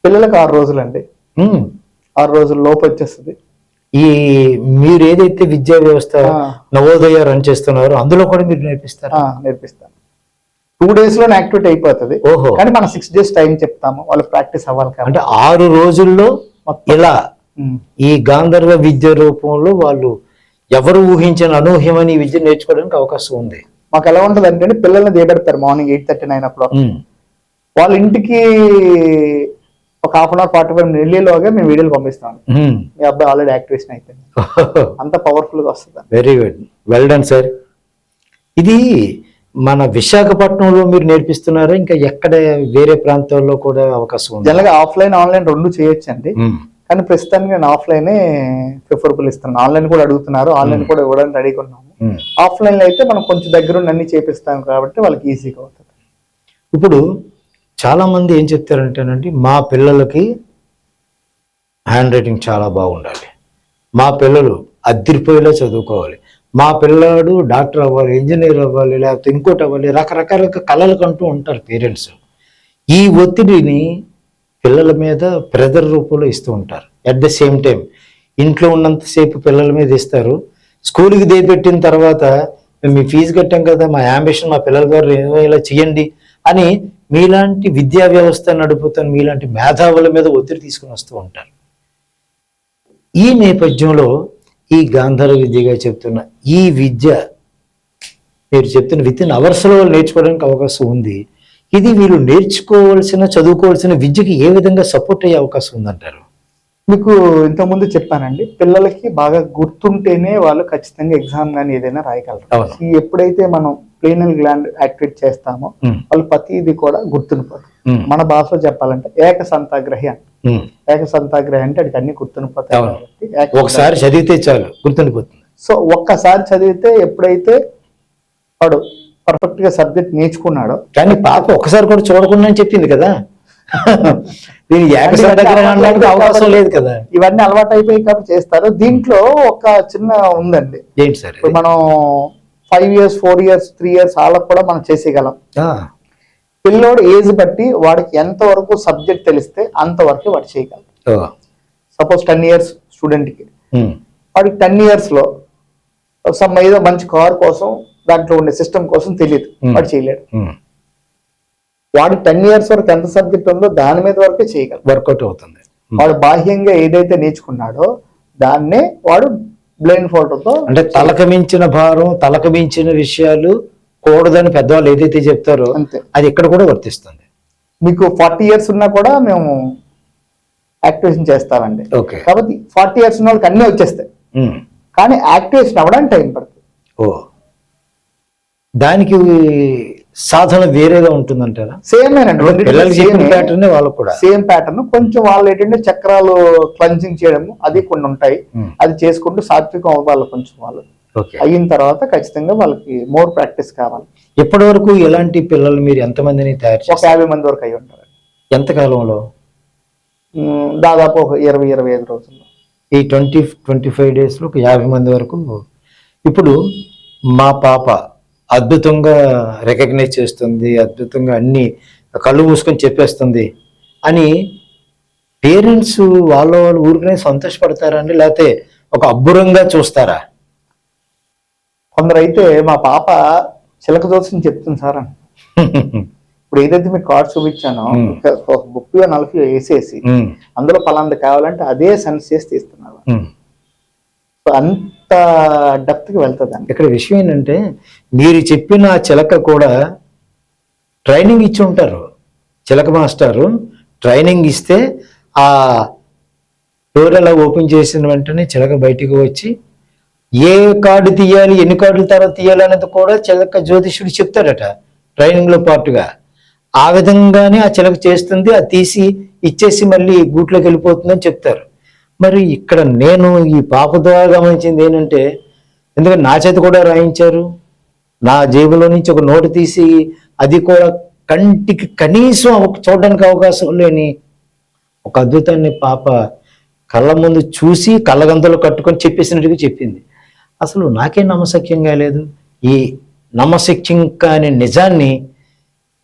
పిల్లలకు 6 రోజులండి. 6 రోజుల లోపు వచ్చేస్తుంది. ఈ మీరు ఏదైతే విద్యా వ్యవస్థ నవోదయ రన్ చేస్తున్నారో అందులో కూడా మీరు నేర్పిస్తారా? నేర్పిస్తాను. 2 days లోనే యాక్టివేట్ అయిపోతుంది. ఓహో. కానీ మనం 6 days టైం చెప్తాము, వాళ్ళు ప్రాక్టీస్ అవ్వాలి కాబట్టి. అంటే 6 రోజుల్లో ఇలా ఈ గాంధర్వ విద్య రూపంలో వాళ్ళు ఎవరు ఊహించిన అనూహ్యమని విద్య నేర్చుకోవడానికి అవకాశం ఉంది. మాకు ఎలా ఉంటుంది అంటే పిల్లల్ని దిగబెడతారు మార్నింగ్ 8:39 అప్పుడు. వాళ్ళ ఇంటికి ఒక 1/2 hour 45 minutes వెళ్ళేలోగా మేము వీడియోలు పంపిస్తాం. మీ అబ్బాయి ఆల్రెడీ యాక్టివేషన్ అయిపోయింది. అంత పవర్ఫుల్ గా వస్తుంది. Very good, well done sir. ఇది మన విశాఖపట్నంలో మీరు నేర్పిస్తున్నారా, ఇంకా ఎక్కడ వేరే ప్రాంతాల్లో కూడా అవకాశం ఉంది? జనరల్గా ఆఫ్లైన్ ఆన్లైన్ 2 చేయొచ్చండి. కానీ ప్రస్తుతానికి నేను ఆఫ్లైనే ప్రిఫరబుల్ ఇస్తున్నాను. ఆన్లైన్ కూడా అడుగుతున్నారు, ఆన్లైన్ కూడా ఇవ్వడానికి రెడీగా ఉన్నాము. ఆఫ్లైన్ లో అయితే మనం కొంచెం దగ్గర అన్ని చేపిస్తాం కాబట్టి వాళ్ళకి ఈజీగా అవుతుంది. ఇప్పుడు చాలా మంది ఏం చెప్తారంటేనండి, మా పిల్లలకి హ్యాండ్ రైటింగ్ చాలా బాగుండాలి, మా పిల్లలు అద్దరిపోయేలా చదువుకోవాలి, మా పిల్లాడు డాక్టర్ అవ్వాలి, ఇంజనీర్ అవ్వాలి, లేకపోతే ఇంకోటి అవ్వాలి, రకరకాల కళలు కంటూ ఉంటారు పేరెంట్స్. ఈ ఒత్తిడిని పిల్లల మీద ప్రెజర్ రూపంలో ఇస్తూ ఉంటారు. అట్ ద సేమ్ టైం ఇంట్లో ఉన్నంతసేపు పిల్లల మీద ఇస్తారు. స్కూల్కి దేపెట్టిన తర్వాత మేము మీ ఫీజు కట్టాం కదా, మా యాంబిషన్ మా పిల్లల ద్వారా ఇలా చేయండి అని మీలాంటి విద్యా వ్యవస్థ నడుపుతాను మీలాంటి మేధావుల మీద ఒత్తిడి తీసుకుని వస్తూ ఉంటారు. ఈ నేపథ్యంలో ఈ గాంధర్వ విద్యగా చెప్తున్న ఈ విద్య మీరు చెప్తున్న వితిన్ అవర్స్లో నేర్చుకోవడానికి అవకాశం ఉంది. ఇది వీళ్ళు నేర్చుకోవాల్సిన చదువుకోవాల్సిన విద్యకి ఏ విధంగా సపోర్ట్ అయ్యే అవకాశం ఉందంటారు? మీకు ఇంతకుముందు చెప్పానండి, పిల్లలకి బాగా గుర్తుంటేనే వాళ్ళు ఖచ్చితంగా ఎగ్జామ్ కానీ ఏదైనా రాయగలరు. ఎప్పుడైతే మనం ప్లేనల్ గ్లాండ్ యాక్టివేట్ చేస్తామో వాళ్ళు ప్రతిదీ కూడా గుర్తుండిపోతారు. మన భాషలో చెప్పాలంటే ఏకసంతాగ్రహి అంట. ఏకసంతాగ్రహి అంటే అడికి అన్ని గుర్తుండిపోతాయి. ఒకసారి చదివితే చాలు గుర్తుండిపోతుంది. సో ఒక్కసారి చదివితే ఎప్పుడైతే వాడు పర్ఫెక్ట్ గా సబ్జెక్ట్ నేర్చుకున్నాడో. కానీ పాప ఒకసారి కూడా చూడకుండా అని చెప్పింది కదా, దీని ఏకసంతాగ్రహం అవకాశం లేదు కదా. ఇవన్నీ అలవాటు అయిపోయి కాబట్టి చేస్తారు. దీంట్లో ఒక చిన్న ఉందండి. ఏంటి సార్? మనం 5 years 4 years 3 years వాళ్ళకు కూడా మనం చేసేయగలం. పిల్లోడు ఏజ్ బట్టి వాడికి ఎంత వరకు సబ్జెక్ట్ తెలిస్తే అంతవరకు వాడు చేయగలం. సపోజ్ 10 years స్టూడెంట్ కి వాడికి 10 years లో ఏదో మంచి కార్ కోసం దాంట్లో ఉండే సిస్టమ్ కోసం తెలియదు, వాడు చేయలేడు. వాడు 10 years వరకు ఎంత సబ్జెక్ట్ ఉందో దాని మీద వరకే చేయగలరు, వర్కౌట్ అవుతుంది. వాడు బాహ్యంగా ఏదైతే నేర్చుకున్నాడో దాన్నే వాడు బ్లైండ్ ఫోటోతో, అంటే తలకు మించిన భారం తలకు మించిన విషయాలు కూడదని పెద్దవాళ్ళు ఏదైతే చెప్తారో అంతే అది ఇక్కడ కూడా వర్తిస్తుంది. మీకు 40 years ఉన్నా కూడా మేము యాక్టివేషన్ చేస్తామండి. కాబట్టి 40 years ఉన్న వాళ్ళకి అన్నీ వచ్చేస్తాయి, కానీ యాక్టివేషన్ అవ్వడానికి టైం పడుతుంది. దానికి సాధన వేరేగా ఉంటుందంటారా? సేమ్ వాళ్ళకు కూడా సేమ్ ప్యాటర్న్. కొంచెం వాళ్ళు ఏంటంటే చక్రాలు క్లెన్సింగ్ చేయడం అది కొన్ని ఉంటాయి, అది చేసుకుంటూ సాత్వికం అవ్వాలి కొంచెం. వాళ్ళు అయిన తర్వాత ఖచ్చితంగా వాళ్ళకి మోర్ ప్రాక్టీస్ కావాలి. ఇప్పటి వరకు ఎలాంటి పిల్లలు మీరు ఎంతమందిని తయారు చేస్తారు? 50 మంది వరకు అయి ఉంటారు. ఎంత కాలంలో? దాదాపు ఒక 20-25 రోజుల్లో. ఈ 20-25 days లో 50 మంది వరకు. ఇప్పుడు మా పాప అద్భుతంగా రికగ్నైజ్ చేస్తుంది, అద్భుతంగా అన్ని కళ్ళు మూసుకొని చెప్పేస్తుంది అని పేరెంట్స్ వాళ్ళు ఊరికనే సంతోషపడతారండి, లేకపోతే ఒక అబ్బురంగా చూస్తారా? కొందరైతే మా పాప చిలక జోస్యం చెప్తుంది సార్ అని. ఇప్పుడు ఏదైతే మీకు కార్డ్ చూపించానో ఒక 30-40 వేసేసి అందులో పలాంటి కావాలంటే అదే సెన్స్ చేసి తీస్తున్నారు. అంత డెప్త్ కి వెళ్తుందండి. ఇక్కడ విషయం ఏంటంటే మీరు చెప్పిన చిలక కూడా ట్రైనింగ్ ఇచ్చి ఉంటారు. చిలక మాస్టారు ట్రైనింగ్ ఇస్తే ఆ డోర్ అలా ఓపెన్ చేసిన వెంటనే చిలక బయటికి వచ్చి ఏ కార్డు తీయాలి, ఎన్ని కార్డుల తర్వాత తీయాలి అన్నది కూడా చిలక జ్యోతిష్యుడు చెప్తాడట ట్రైనింగ్ లో పాటుగా. ఆ విధంగానే ఆ చిలక చేస్తుంది, అది తీసి ఇచ్చేసి మళ్ళీ గూట్లోకి వెళ్ళిపోతుందని చెప్తారు. మరి ఇక్కడ నేను ఈ పాప ద్వారా గమనించింది ఏంటంటే, ఎందుకంటే నా చేత కూడా రాయించారు, నా జేబులో నుంచి ఒక నోటు తీసి, అది కూడా కంటికి కనీసం చూడడానికి అవకాశం లేని ఒక అద్భుతాన్ని పాప కళ్ళ ముందు చూసి కళ్ళగంతలో కట్టుకొని చెప్పేసినట్టుగా చెప్పింది. అసలు నాకే నమ్మశక్యంగా లేదు. ఈ నమ్మశక్యం కాని నిజాన్ని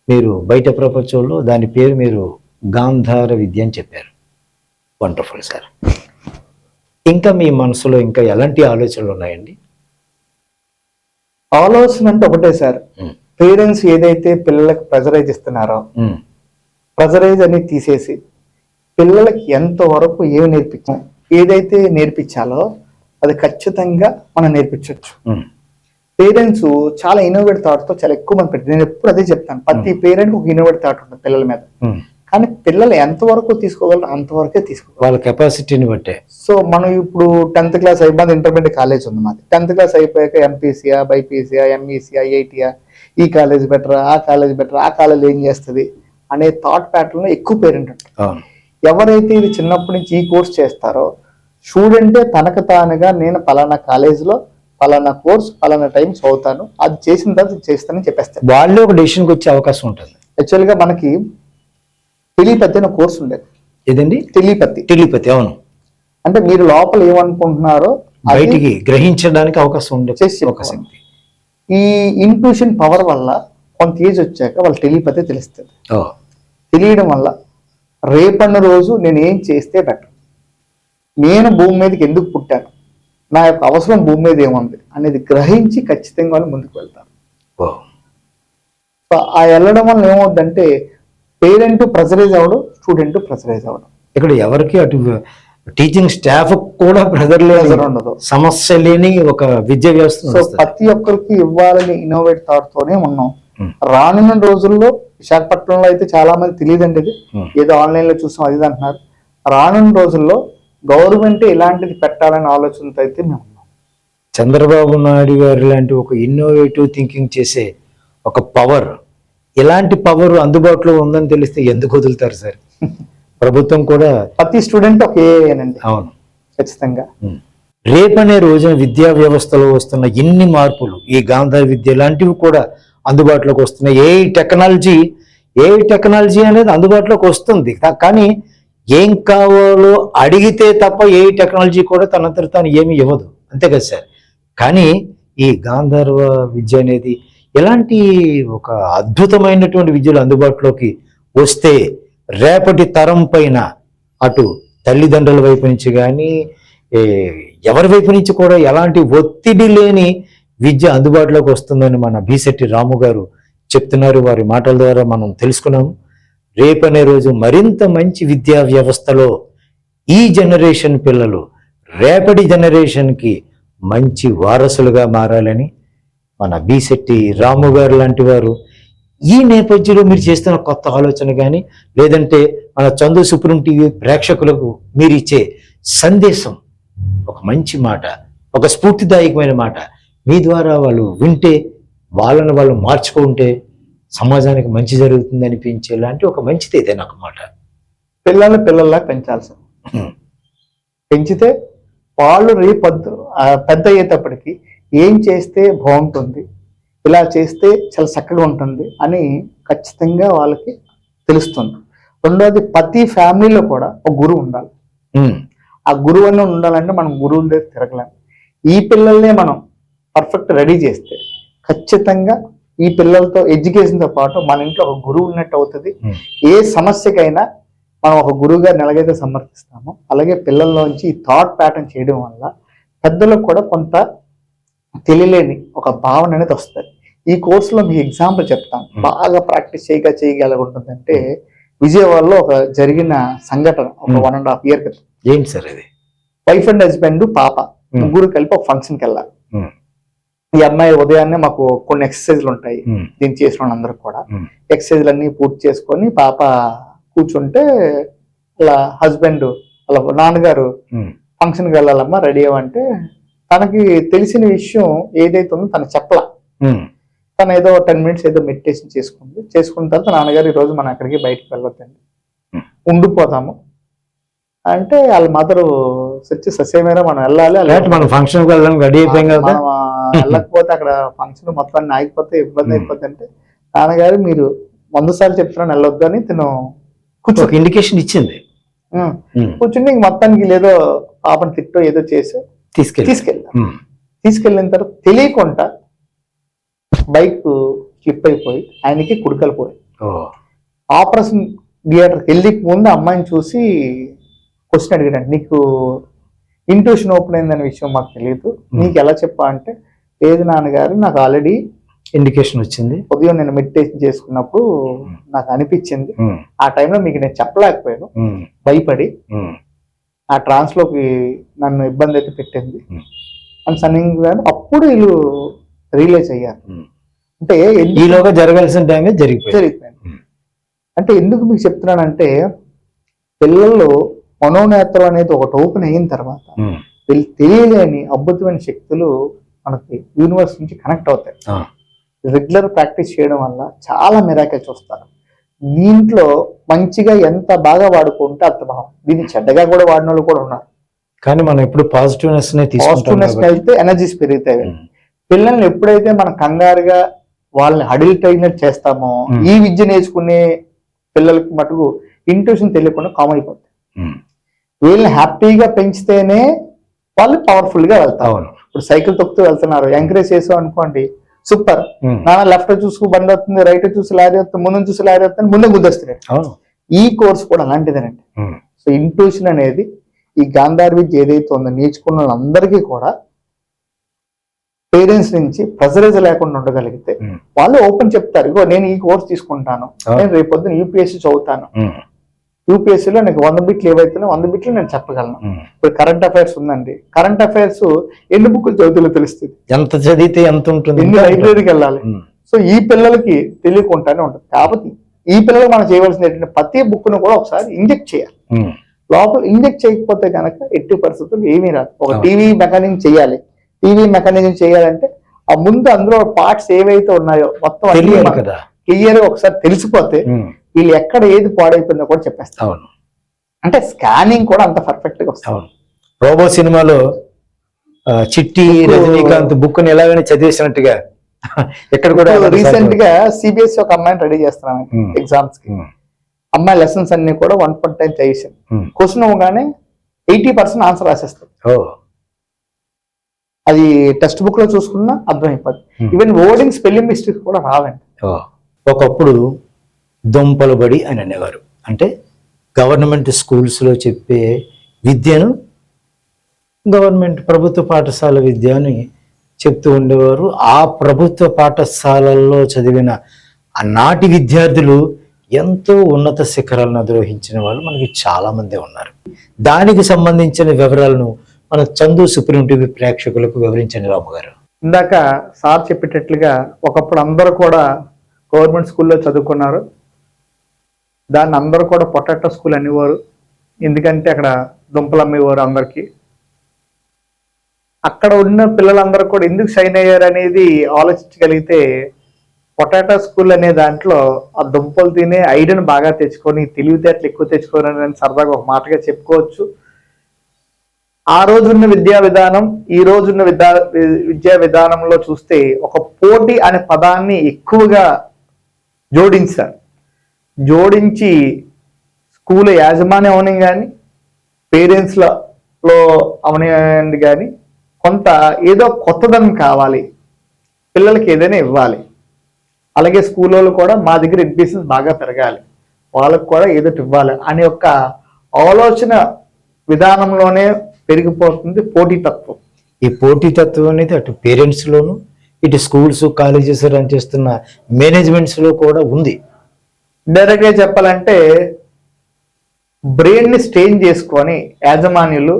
మీరు బయట ప్రపంచంలో దాని పేరు మీరు గాంధార విద్య అని చెప్పారు. Wonderful sir. ఇంకా మీ మనసులో ఇంకా ఎలాంటి ఆలోచనలు ఉన్నాయండి? ఆలోచన అంటే ఒకటే సార్, పేరెంట్స్ ఏదైతే పిల్లలకు ప్రెజరైజ్ ఇస్తున్నారో ప్రెజరైజ్ అని తీసేసి పిల్లలకి ఎంతవరకు ఏమి ఏదైతే నేర్పించాలో అది ఖచ్చితంగా మనం నేర్పించవచ్చు. పేరెంట్స్ చాలా ఇన్నోవేట్ థాట్ తో చాలా ఎక్కువ మంది పెట్టారు. నేను ఎప్పుడు అదే చెప్తాను, ప్రతి పేరెంట్ ఒక ఇన్నోవేట్ థాట్ ఉంటుంది పిల్లల మీద. కానీ పిల్లలు ఎంతవరకు తీసుకోగలరు అంతవరకే తీసుకోగలరు, వాళ్ళ కెపాసిటీని బట్టే. సో మనం ఇప్పుడు 10th క్లాస్ అయిపోయింది, ఇంటర్మీడియట్ కాలేజ్ ఉంది మాది. 10th క్లాస్ అయిపోయాక ఎంపీసీయా, బైపీసీయా, ఎంఈసీయా, ఐఐటీయా, ఈ కాలేజ్ బెటరా, ఆ కాలేజ్ బెటరా, ఆ కాలేజ్ ఏం చేస్తుంది అనే థాట్ ప్యాటర్న్ లో ఎక్కువ పేరెంట్ ఉంటుంది. ఎవరైతే ఇది చిన్నప్పటి నుంచి ఈ కోర్స్ చేస్తారో స్టూడెంటే తనకు తానుగా నేను పలానా కాలేజీలో పలానా కోర్స్ పలానా టైం చదువుతాను, అది చేసిన తర్వాత చేస్తానని చెప్పేస్తాను. వాళ్ళే ఒక డెసిషన్కి వచ్చే అవకాశం ఉంటుంది. యాక్చువల్గా మనకి టెలిపతి అనే కోర్స్ ఉండేది. ఏదండి? టెలిపతి. అవును. అంటే మీరు లోపల ఏమనుకుంటున్నారో బయటికి గ్రహించడానికి అవకాశం ఉండేది. ఈ ఇంట్యూషన్ పవర్ వల్ల కొంత ఏజ్ వచ్చాక వాళ్ళ టెలిపతి తెలుస్తుంది. తెలియడం వల్ల రేపన్న రోజు నేను ఏం చేస్తే బెటర్, నేను భూమి మీదకి ఎందుకు పుట్టాను, నా యొక్క అవసరం భూమి మీద ఏముంది అనేది గ్రహించి ఖచ్చితంగా వాళ్ళు ముందుకు వెళ్తారు. సో ఆ వెళ్ళడం వల్ల ఏమవుద్దంటే పేరెంట్ ప్రెజరైజ్ అవ్వడం, స్టూడెంట్ ప్రెజరైజ్ అవ్వడం. ఇక్కడ ఎవరికి అటు టీచింగ్ స్టాఫ్ కూడా ప్రెజర్ ఉండదు, సమస్య లేని ఒక విద్యా వ్యవస్థ. సో ప్రతి ఒక్కరికి ఇవ్వాలని ఇన్నోవేట్ థాట్ తోనే ఉన్నాం. రానున్న రోజుల్లో విశాఖపట్నంలో అయితే చాలా మంది తెలియదండి, ఇది ఏదో ఆన్లైన్ లో చూసాం అది అంటున్నారు. రానున్న రోజుల్లో గవర్నమెంట్ ఇలాంటిది పెట్టాలనే ఆలోచనతో అయితే మేము ఉన్నాం. చంద్రబాబు నాయుడు గారు లాంటి ఒక ఇన్నోవేటివ్ థింకింగ్ చేసే ఒక పవర్, ఇలాంటి పవర్ అందుబాటులో ఉందని తెలిస్తే ఎందుకు వదులుతారు సార్? ప్రభుత్వం కూడా ప్రతి స్టూడెంట్ ఒక ఏనండి. అవును, ఖచ్చితంగా. రేపనే రోజున విద్యా వ్యవస్థలో వస్తున్న ఎన్ని మార్పులు, ఈ గాంధార విద్య లాంటివి కూడా అందుబాటులోకి వస్తున్నాయి. ఏ టెక్నాలజీ అనేది అందుబాటులోకి వస్తుంది, కానీ ఏం కావాలో అడిగితే తప్ప ఏ టెక్నాలజీ కూడా తనంతట తాను ఏమీ ఇవ్వదు, అంతే కదా సార్? కానీ ఈ గాంధర్వ విద్య అనేది ఎలాంటి ఒక అద్భుతమైనటువంటి విద్యలు అందుబాటులోకి వస్తే రేపటి తరం పైన అటు తల్లిదండ్రుల వైపు నుంచి కానీ ఎవరి వైపు నుంచి కూడా ఎలాంటి ఒత్తిడి లేని విద్య అందుబాటులోకి వస్తుందని మన బీశెట్టి రాము గారు చెప్తున్నారు. వారి మాటల ద్వారా మనం తెలుసుకున్నాము. రేపనే రోజు మరింత మంచి విద్యా వ్యవస్థలో ఈ జనరేషన్ పిల్లలు రేపటి జనరేషన్కి మంచి వారసులుగా మారాలని మన బీశెట్టి రాము గారు లాంటి వారు ఈ నేపథ్యంలో మీరు చేస్తున్న కొత్త ఆలోచన కానీ, లేదంటే మన చందు సుప్రీం టీవీ ప్రేక్షకులకు మీరు ఇచ్చే సందేశం, ఒక మంచి మాట, ఒక స్ఫూర్తిదాయకమైన మాట మీ ద్వారా వాళ్ళు వింటే, వాళ్ళని వాళ్ళు మార్చుకుంటే సమాజానికి మంచి జరుగుతుంది అనిపించేలాంటి ఒక మంచిది ఏదైనా ఒక మాట. పిల్లల్లా పెంచాలి సార్. పెంచితే వాళ్ళు రేపొద్దు పెద్ద అయ్యేటప్పటికి ఏం చేస్తే బాగుంటుంది, ఇలా చేస్తే చాలా చక్కగా ఉంటుంది అని ఖచ్చితంగా వాళ్ళకి తెలుస్తుంది. రెండోది, ప్రతి ఫ్యామిలీలో కూడా ఒక గురువు ఉండాలి. ఆ గురువు అని ఉండాలంటే మనం గురువుల దగ్గర తిరగలేం. ఈ పిల్లల్నే మనం పర్ఫెక్ట్ రెడీ చేస్తే ఖచ్చితంగా ఈ పిల్లలతో ఎడ్యుకేషన్తో పాటు మన ఇంట్లో ఒక గురువు ఉన్నట్టు అవుతుంది. ఏ సమస్యకైనా మనం ఒక గురువు గారిని ఎలాగైతే సమర్థిస్తామో అలాగే పిల్లల్లోంచి ఈ థాట్ ప్యాటర్న్ చేయడం వల్ల పెద్దలకు కూడా కొంత తెలియలేని ఒక భావన అనేది వస్తుంది. ఈ కోర్సులో మీకు ఎగ్జాంపుల్ చెప్తాను, బాగా ప్రాక్టీస్ చేయగలుగుతుందంటే విజయవాడలో ఒక జరిగిన సంఘటన ఒక 1.5 year క్రితం. ఏంటి సార్ అది? వైఫ్ అండ్ హస్బెండ్ పాప ముగ్గురు కలిపి ఒక ఫంక్షన్కి వెళ్ళాలి. ఈ అమ్మాయి ఉదయాన్నే మాకు కొన్ని ఎక్సర్సైజ్లు ఉంటాయి, దీన్ని చేసిన వాళ్ళందరూ కూడా ఎక్సర్సైజ్లు అన్ని పూర్తి చేసుకొని పాప కూర్చుంటే అలా హస్బెండ్ వాళ్ళ నాన్నగారు ఉమ్, ఫంక్షన్కి వెళ్ళాలమ్మా రెడీ అవ్వంటే తనకి తెలిసిన విషయం ఏదైతే ఉందో తను చెప్పలా. ఉమ్, తను ఏదో 10 minutes ఏదో మెడిటేషన్ చేసుకున్న తర్వాత నాన్నగారు ఈరోజు మనం అక్కడికి బయటకు వెళ్ళొద్దండి, ఉండిపోదాము అంటే వాళ్ళ మదరు సచ్చి ససేమేరా మనం వెళ్ళాలి, లేకపోతే మనం ఫంక్షన్కి వెళ్ళడానికి రెడీ అయిపోయాం కదా. మనం వెళ్ళకపోతే అక్కడ ఫంక్షన్ మొత్తాన్ని ఆగిపోతే ఇబ్బంది అయిపోద్ది అంటే నాన్నగారు మీరు 100 సార్లు చెప్తున్నాను వెళ్ళొద్దు అని తను ఒక ఇండికేషన్ ఇచ్చింది. ఉమ్, కూర్చుని ఇంక మొత్తానికి లేదో పాపని తిట్టో ఏదో చేసి తీసుకెళ్ళాం. ఉమ్, తీసుకెళ్ళిన తర్వాత తెలియకుండా బైక్ స్లిప్ అయిపోయి ఆయనకి కుడికలు పోయి ఓ, ఆపరేషన్ థియేటర్కి వెళ్ళి ముందు అమ్మాయిని చూసి క్వశ్చన్ అడిగాడు, నీకు ఇంట్యూషన్ ఓపెన్ అయిందనే విషయం మాకు తెలియదు, నీకు ఎలా చెప్పా అంటే లేదు నాన్నగారు నాకు ఆల్రెడీ ఇండికేషన్ వచ్చింది. ఉదయం నేను మెడిటేషన్ చేసుకున్నప్పుడు నాకు అనిపించింది, ఉమ్, ఆ టైంలో మీకు నేను చెప్పలేకపోయాను ఉమ్, భయపడి ఉమ్, ఆ ట్రాన్స్ లోకి నన్ను ఇబ్బంది అయితే పెట్టింది ఉమ్, అని సన్నింగ్ అప్పుడు వీళ్ళు రియలైజ్ అయ్యారు. ఉమ్. అంటే ఈలోగా జరగాల్సిన టైమే జరిగిపోయింది. జరిగిపోయింది. ఉమ్, అంటే ఎందుకు మీకు చెప్తున్నానంటే పిల్లల్లో మనోనేత్రం అనేది ఒకటి ఓపెన్ అయిన తర్వాత ఉమ్, వీళ్ళు తెలియలేని అద్భుతమైన శక్తులు మనకి యూనివర్స్ నుంచి కనెక్ట్ అవుతాయి. ఆ, రెగ్యులర్ ప్రాక్టీస్ చేయడం వల్ల చాలా మిరాకిల్ చూస్తారు. దీంట్లో మంచిగా ఎంత బాగా వాడుకుంటే అంత బాగా, దీన్ని చెడ్డగా కూడా వాడిన వాళ్ళు కూడా ఉన్నారు. కానీ మనం ఎప్పుడు పాజిటివ్నెస్ నే తీసుకుంటాం పాజిటివ్నెస్ కాబట్టి. అయితే ఎనర్జీస్ పెరుగుతాయి. ఉమ్, పిల్లల్ని ఎప్పుడైతే మనం కంగారుగా వాళ్ళని అడల్ట్ అయినట్టు చేస్తామో ఈ విద్య నేర్చుకునే పిల్లలకి మటుకు ఇంట్యూషన్ తెలియకుండా కామ్ అయిపోతుంది. ఉమ్, వీళ్ళని హ్యాపీగా పెంచితేనే వాళ్ళు పవర్ఫుల్ గా వెళ్తారు. అవును. ఇప్పుడు సైకిల్ తొక్కుతూ వెళ్తున్నారు, ఎంకరేజ్ చేసాం అనుకోండి సూపర్, ఉమ్, నాన్న లెఫ్ట్ చూసుకు బండి వస్తుంది, రైట్ చూసి లారీ వస్తుంది, ముందు చూసి లారీ వస్తుంది, ముందే గుద్దొస్తున్నాడు. అవును. ఈ కోర్స్ కూడా అలాంటిదేనండి. ఉమ్, సో ఇంట్యూషన్ అనేది ఈ గాంధార్ విద్య ఏదైతే ఉందో నేర్చుకున్న వాళ్ళందరికీ కూడా పేరెంట్స్ నుంచి ప్రెజరైజ్ లేకుండా ఉండగలిగితే ఉమ్, వాళ్ళు ఓపెన్ చెప్తారు, ఇగో నేను ఈ కోర్స్ తీసుకుంటాను, నేను రేపొద్దున యూపీఎస్సీ చదువుతాను, ఉమ్, యూపీఎస్సీలో నాకు 100 బిట్లు ఏవైతున్నాయో 100 బిట్లు నేను చెప్పగలను. ఉమ్. ఇప్పుడు కరెంట్ అఫైర్స్ ఉందండి, కరెంట్ అఫైర్స్ ఎన్ని బుక్కులు చదువుతుందో తెలుస్తుంది, ఎంత చదివితే ఎంత ఉంటుంది. ఎన్ని లైబ్రరీకి వెళ్ళాలి. ఉమ్, సో ఈ పిల్లలకి తెలియకుండానే ఉంటుంది. కాబట్టి ఈ పిల్లలకు మనం చేయవలసింది ఏంటంటే ప్రతి బుక్ ను కూడా ఒకసారి ఇంజెక్ట్ చేయాలి. ఉమ్, లోపల ఇంజెక్ట్ చేయకపోతే కనుక ఎట్టి పరిస్థితులు ఏమీ రాదు. ఒక అవును. టీవీ మెకానిజం చేయాలి, టీవీ మెకానిజం చేయాలంటే ఆ ముందు అందులో పార్ట్స్ ఏవైతే ఉన్నాయో మొత్తం తెలియాలి కదా. క్లియర్ ఒకసారి తెలిసిపోతే ఉమ్, వీళ్ళు ఎక్కడ ఏది పాడైపోయిందో కూడా చెప్పేస్తారు. అవును. అంటే స్కానింగ్ కూడా అంత పర్ఫెక్ట్ గా వస్తుంది. అవును. రోబో సినిమాలో చిట్టి రజనీకాంత్ బుక్ ని ఎలాగైనా చదివేసినట్టుగా ఇక్కడ కూడా రీసెంట్ గా సిబిఎస్ఈ ఒక అమ్మాయిని రెడీ చేస్తున్నాను Hmm. ఎగ్జామ్స్ కి. ఉమ్, అమ్మాయి లెసన్స్ అన్ని కూడా 1 టైం చేసాను. ఉమ్, క్వశ్చన్ అవ్వగానే 80% ఆన్సర్ రాసేస్తాం. ఓ, అది టెక్స్ట్ బుక్ లో చూసుకున్నా అర్థమైపోద్ది. Hmm. Even wording spelling mistakes కూడా రావండి. ఓ. ఒకప్పుడు దొంపలు బడి అని అనేవారు. అంటే గవర్నమెంట్ స్కూల్స్లో చెప్పే విద్యను గవర్నమెంట్ ప్రభుత్వ పాఠశాల విద్య అని చెప్తూ ఉండేవారు. ఆ ప్రభుత్వ పాఠశాలల్లో చదివిన ఆనాటి విద్యార్థులు ఎంతో ఉన్నత శిఖరాలను అధిరోహించిన వాళ్ళు మనకి చాలా మంది ఉన్నారు. దానికి సంబంధించిన వివరాలను మన చందు సుప్రీం టీవీ ప్రేక్షకులకు వివరించండి రాము గారు. ఇందాక సార్ చెప్పేటట్లుగా ఒకప్పుడు అందరూ కూడా గవర్నమెంట్ స్కూల్లో చదువుకున్నారు. దాన్ని అందరూ కూడా పొటాటో స్కూల్ అనేవారు, ఎందుకంటే అక్కడ దుంపలు అమ్మేవారు అందరికి. అక్కడ ఉన్న పిల్లలందరూ కూడా ఎందుకు షైన్ అయ్యారు అనేది ఆలోచించగలిగితే పొటాటో స్కూల్ అనే దాంట్లో ఆ దుంపలు తినే ఐడియాను బాగా తెచ్చుకొని తెలివితేటలు ఎక్కువ తెచ్చుకోవాలని సరదాగా ఒక మాటగా చెప్పుకోవచ్చు. ఆ రోజున్న విద్యా విధానం ఈ రోజున్న విద్యా విధానంలో చూస్తే ఒక పోటీ అనే పదాన్ని ఎక్కువగా జోడించారు. జోడించి స్కూల్ యాజమాన్యం అవని కానీ పేరెంట్స్లో అవనివ్వండి కానీ కొంత ఏదో కొత్తదనం కావాలి, పిల్లలకి ఏదైనా ఇవ్వాలి. అలాగే స్కూల్లో కూడా మా దగ్గర ఎడ్యుకేషన్ బాగా పెరగాలి, వాళ్ళకు కూడా ఏదో ఇవ్వాలి అనే ఒక ఆలోచన విధానంలోనే పెరిగిపోతుంది పోటీతత్వం. ఈ పోటీతత్వం అనేది అటు పేరెంట్స్లోను ఇటు స్కూల్స్ కాలేజెస్ రన్ చేస్తున్న మేనేజ్మెంట్స్లో కూడా ఉంది. డైరెక్ట్ గా చెప్పాలంటే బ్రెయిన్ ని స్ట్రెయిన్ చేసుకొని యాజమాన్యులు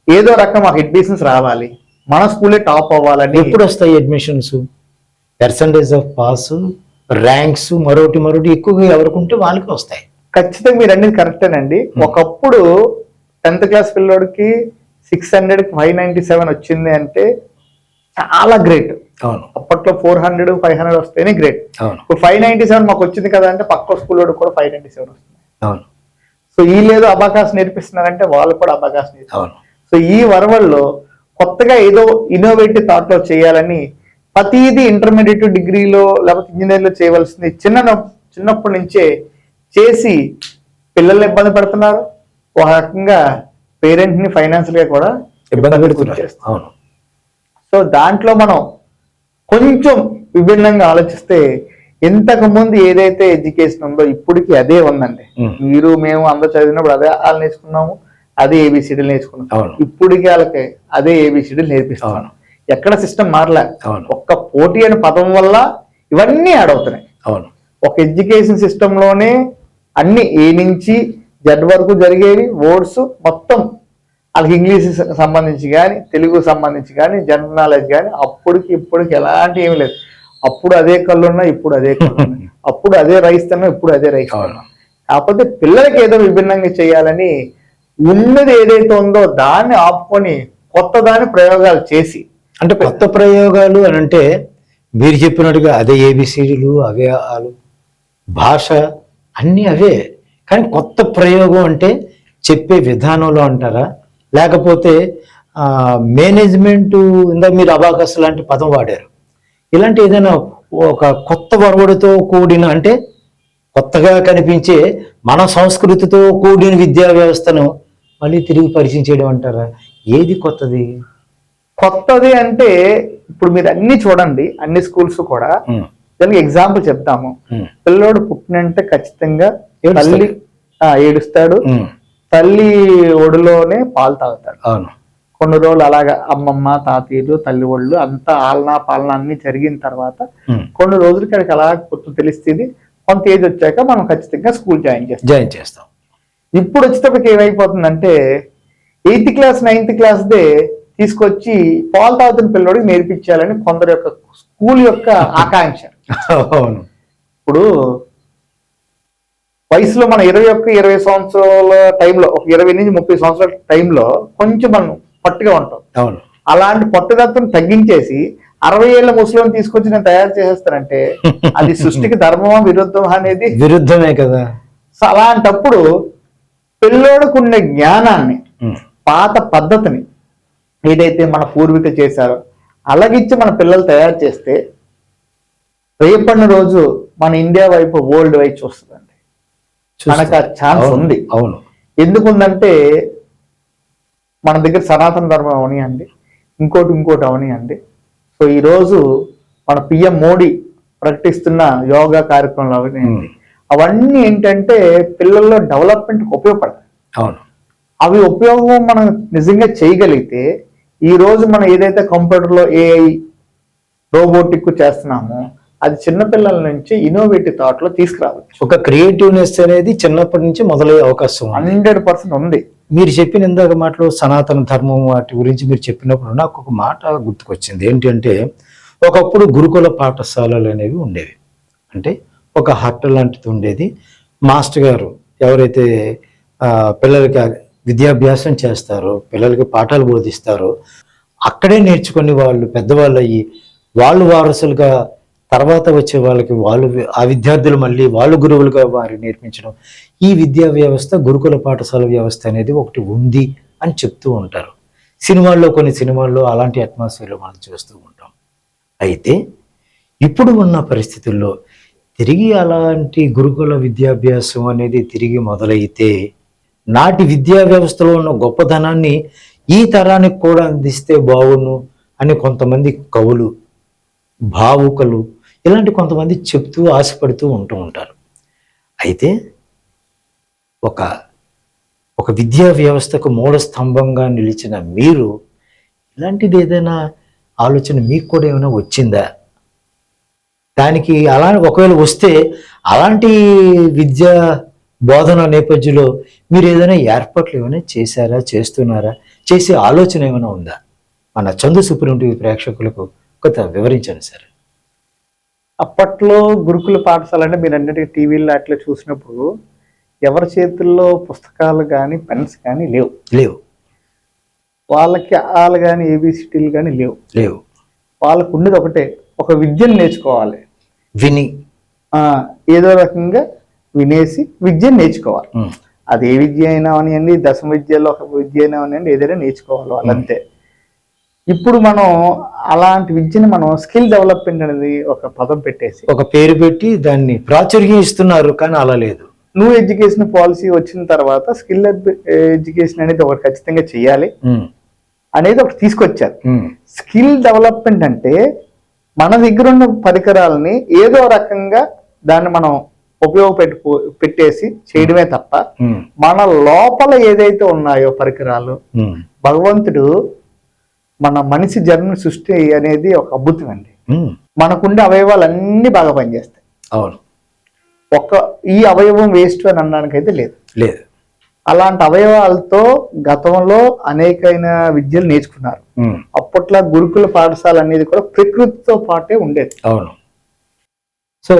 ఏదో రకం మాకు అడ్మిషన్స్ రావాలి, మన స్కూలే టాప్ అవ్వాలని. ఎప్పుడు వస్తాయి admissions? Percentage of pass, ranks, మరోటి ఎక్కువగా ఎవరికి ఉంటే వాళ్ళకి వస్తాయి. ఖచ్చితంగా మీరు అనేది కరెక్టేనండి. ఒకప్పుడు 10th క్లాస్ పిల్లోడికి 600కి 597 వచ్చింది అంటే చాలా గ్రేట్. అవును అప్పట్లో 400 500 వస్తేనే గ్రేట్. అవును ఇప్పుడు 597 మాకు వచ్చింది కదా అంటే పక్క స్కూల్లో కూడా 597 వస్తుంది. అవును సో ఈ లేదు అబాకాస్ నేర్పిస్తున్నారంటే వాళ్ళు కూడా అబాకాస్ నేర్పిస్తారు. అవును సో ఈ వరవల్లో కొత్తగా ఏదో ఇన్నోవేటివ్ థాట్ లో చేయాలని ప్రతిదీ ఇంటర్మీడియట్ డిగ్రీలో లేకపోతే ఇంజనీర్లో చేయవలసింది చిన్నప్పటి నుంచే చేసి పిల్లల్ని ఇబ్బంది పెడుతున్నారు. ఒక రకంగా పేరెంట్ ని ఫైనాన్షియల్ గా కూడా ఇబ్బంది గురి పెడుతున్నారు. చేస్తారు. అవును సో దాంట్లో మనం కొంచెం విభిన్నంగా ఆలోచిస్తే ఇంతకు ముందు ఏదైతే ఎడ్యుకేషన్ ఉందో ఇప్పటికి అదే ఉందండి. మీరు మేము అందరూ చదివినప్పుడు అదే వాళ్ళు నేర్చుకున్నాము, అదే ఏబిసిడీలు నేర్చుకున్నాం. అవును ఇప్పటికి వాళ్ళకి అదే ఏబిసిడీలు నేర్పిస్తాను. ఎక్కడ సిస్టమ్ మారలే. అవును ఒక్క పోటీ అనే పదం వల్ల ఇవన్నీ యాడ్ అవుతున్నాయి. అవును ఒక ఎడ్యుకేషన్ సిస్టమ్ లోనే అన్ని ఏ నుంచి జెడ్ వరకు జరిగేవి వర్డ్స్ మొత్తం వాళ్ళకి ఇంగ్లీష్ సంబంధించి కానీ తెలుగు సంబంధించి కానీ జనరల్ నాలెడ్జ్ కానీ అప్పటికి ఇప్పటికి ఎలాంటి ఏమి లేదు. అప్పుడు అదే కళ్ళు ఉన్నా ఇప్పుడు అదే కళ్ళు ఉన్నాయి. అప్పుడు అదే రైస్ తిన్నా ఇప్పుడు అదే రైస్ తిన్నా. కాకపోతే పిల్లలకి ఏదో విభిన్నంగా చేయాలని ఉన్నది ఏదైతే ఉందో దాన్ని ఆపుకొని కొత్త దాని ప్రయోగాలు చేసి, అంటే కొత్త ప్రయోగాలు అని అంటే మీరు చెప్పినట్టుగా అదే ఏబిసిడీలు అవే ఆలు భాష అన్నీ అవే, కానీ కొత్త ప్రయోగం అంటే చెప్పే విధానంలో అంటారా, లేకపోతే మేనేజ్మెంట్ ఇందాక మీరు అబాకస్ లాంటి పదం వాడారు, ఇలాంటి ఏదైనా ఒక కొత్త వరవడితో కూడిన అంటే కొత్తగా కనిపించే మన సంస్కృతితో కూడిన విద్యా వ్యవస్థను మళ్ళీ తిరిగి పరిచయం చేయడం అంటారా? ఏది కొత్తది? కొత్తది అంటే ఇప్పుడు మీరు అన్ని చూడండి, అన్ని స్కూల్స్ కూడా దానికి ఎగ్జాంపుల్ చెప్తాము. పిల్లోడు పుట్టినంటే ఖచ్చితంగా తల్లి ఏడుస్తాడు, తల్లి ఒడిలోనే పాలు తాగుతాడు. అవును కొన్ని రోజులు అలాగా అమ్మమ్మ తాతయ్యలు తల్లి ఒళ్ళు అంతా ఆలనా పాలన అన్ని జరిగిన తర్వాత కొన్ని రోజులకి అక్కడికి అలా కొత్త తెలుస్తుంది. కొంత ఏజ్ వచ్చాక మనం ఖచ్చితంగా స్కూల్ జాయిన్ చేస్తాం. ఇప్పుడు వచ్చేటప్పటికి ఏమైపోతుందంటే 8th క్లాస్ 9th క్లాస్దే తీసుకొచ్చి పాలు తాగుతున్న పిల్లడికి నేర్పించాలని కొందరు యొక్క స్కూల్ యొక్క ఆకాంక్ష. అవును ఇప్పుడు వయసులో మన 21-20 సంవత్సరాల టైంలో ఒక 20 నుంచి 30 సంవత్సరాల టైంలో కొంచెం మనం పట్టుగా ఉంటాం. అవును అలాంటి పట్టుదత్వం తగ్గించేసి 60 ఏళ్ల ముసలిని తీసుకొచ్చి నేను తయారు చేసేస్తానంటే అది సృష్టికి ధర్మమా విరుద్ధమా అనేది విరుద్ధమే కదా. సో అలాంటప్పుడు పిల్లోడుకున్న జ్ఞానాన్ని పాత పద్ధతిని ఏదైతే మన పూర్వీకులు చేశారో అలాగిచ్చి మన పిల్లలు తయారు చేస్తే రేపటి రోజు మన ఇండియా వైపు వరల్డ్ వైపు చూస్తుందండి. మనకు ఆ ఛాన్స్ ఉంది. అవును ఎందుకుందంటే మన దగ్గర సనాతన ధర్మం అవనియండి, ఇంకోటి అవనియండి. సో ఈరోజు మన పిఎం మోడీ ప్రకటిస్తున్న యోగా కార్యక్రమాలు అవనియండి, అవన్నీ ఏంటంటే పిల్లల్లో డెవలప్మెంట్ ఉపయోగపడతాయి. అవును అవి ఉపయోగం మనం నిజంగా చేయగలిగితే ఈ రోజు మనం ఏదైతే కంప్యూటర్లో ఏఐ రోబోటిక్ చేస్తున్నామో అది చిన్నపిల్లల నుంచి ఇన్నోవేటివ్ థాట్ లో తీసుకురావచ్చు. ఒక క్రియేటివ్నెస్ అనేది చిన్నప్పటి నుంచి మొదలయ్యే అవకాశం 100% ఉంది. మీరు చెప్పిన ఇందాక మాటలో సనాతన ధర్మం వాటి గురించి మీరు చెప్పినప్పుడు నాకు ఒక మాట గుర్తుకొచ్చింది. ఏంటంటే ఒకప్పుడు గురుకుల పాఠశాలలు అనేవి ఉండేవి. అంటే ఒక హట్ట లాంటిది ఉండేది. మాస్టర్ గారు ఎవరైతే పిల్లలకి విద్యాభ్యాసం చేస్తారో, పిల్లలకి పాఠాలు బోధిస్తారో అక్కడే నేర్చుకుని వాళ్ళు పెద్దవాళ్ళు అయ్యి వాళ్ళు వారసులుగా తర్వాత వచ్చే వాళ్ళకి వాళ్ళు ఆ విద్యార్థులు మళ్ళీ వాళ్ళు గురువులుగా వారి నేర్పించడం, ఈ విద్యా వ్యవస్థ గురుకుల పాఠశాల వ్యవస్థ అనేది ఒకటి ఉంది అని చెప్తూ ఉంటారు. కొన్ని సినిమాల్లో అలాంటి అట్మాస్ఫియర్లో మనం చూస్తూ ఉంటాం. అయితే ఇప్పుడు ఉన్న పరిస్థితుల్లో తిరిగి అలాంటి గురుకుల విద్యాభ్యాసం అనేది తిరిగి మొదలైతే నాటి విద్యా వ్యవస్థలో ఉన్న గొప్పదనాన్ని ఈ తరానికి కూడా అందిస్తే బాగును అని కొంతమంది కవులు, భావుకులు ఇలాంటి కొంతమంది చెప్తూ ఆశపడుతూ ఉంటూ ఉంటారు. అయితే ఒక విద్యా వ్యవస్థకు మూల స్తంభంగా నిలిచిన మీరు ఇలాంటిది ఏదైనా ఆలోచన మీకు కూడా ఏమైనా వచ్చిందా? దానికి అలా ఒకవేళ వస్తే అలాంటి విద్యా బోధన నేపథ్యంలో మీరు ఏదైనా ఏర్పాట్లు ఏమైనా చేశారా, చేస్తున్నారా, చేసే ఆలోచన ఏమైనా ఉందా? మన చందు సుప్రీం టీవీ ప్రేక్షకులకు కొంత వివరించండి సార్. అప్పట్లో గురుకుల పాఠశాల అంటే మీరు అన్నిటికీ టీవీలో అట్లా చూసినప్పుడు ఎవరి చేతుల్లో పుస్తకాలు కానీ పెన్స్ కానీ లేవు. లేవు వాళ్ళకి ఆలు కానీ ఏబిసిటీలు కానీ లేవు. లేవు వాళ్ళకు ఉండేది ఒకటే, ఒక విద్యను నేర్చుకోవాలి. విని ఏదో రకంగా వినేసి విద్యను నేర్చుకోవాలి. అది ఏ విద్య అయినా అవనివ్వండి, దశమ విద్యలో ఒక విద్య అయినా అవనివ్వండి, ఏదైనా నేర్చుకోవాలి వాళ్ళంతే. ఇప్పుడు మనం అలాంటి విద్యను మనం స్కిల్ డెవలప్మెంట్ అనేది ఒక పదం పెట్టేసి ఒక పేరు పెట్టి దాన్ని ప్రాచుర్యం ఇస్తున్నారు, కానీ అలా లేదు. న్యూ ఎడ్యుకేషన్ పాలసీ వచ్చిన తర్వాత స్కిల్ ఎడ్యుకేషన్ అనేది ఒకటి ఖచ్చితంగా చేయాలి అనేది ఒకటి తీసుకొచ్చారు. స్కిల్ డెవలప్మెంట్ అంటే మన దగ్గర ఉన్న పరికరాలని ఏదో రకంగా దాన్ని మనం పెట్టేసి చేయడమే తప్ప మన లోపల ఏదైతే ఉన్నాయో పరికరాలు, భగవంతుడు మన మనిషి జన్మ సృష్టి అనేది ఒక అద్భుతం అండి. మనకుండే అవయవాలు అన్ని బాగా పనిచేస్తాయి. అవును, ఈ అవయవం వేస్ట్ అని అనడానికైతే లేదు. లేదు. అలాంటి అవయవాలతో గతంలో అనేకైన విద్యలు నేర్చుకున్నారు. అప్పట్లో గురుకుల పాఠశాల అనేది కూడా ప్రకృతితో పాటే ఉండేది. అవును. సో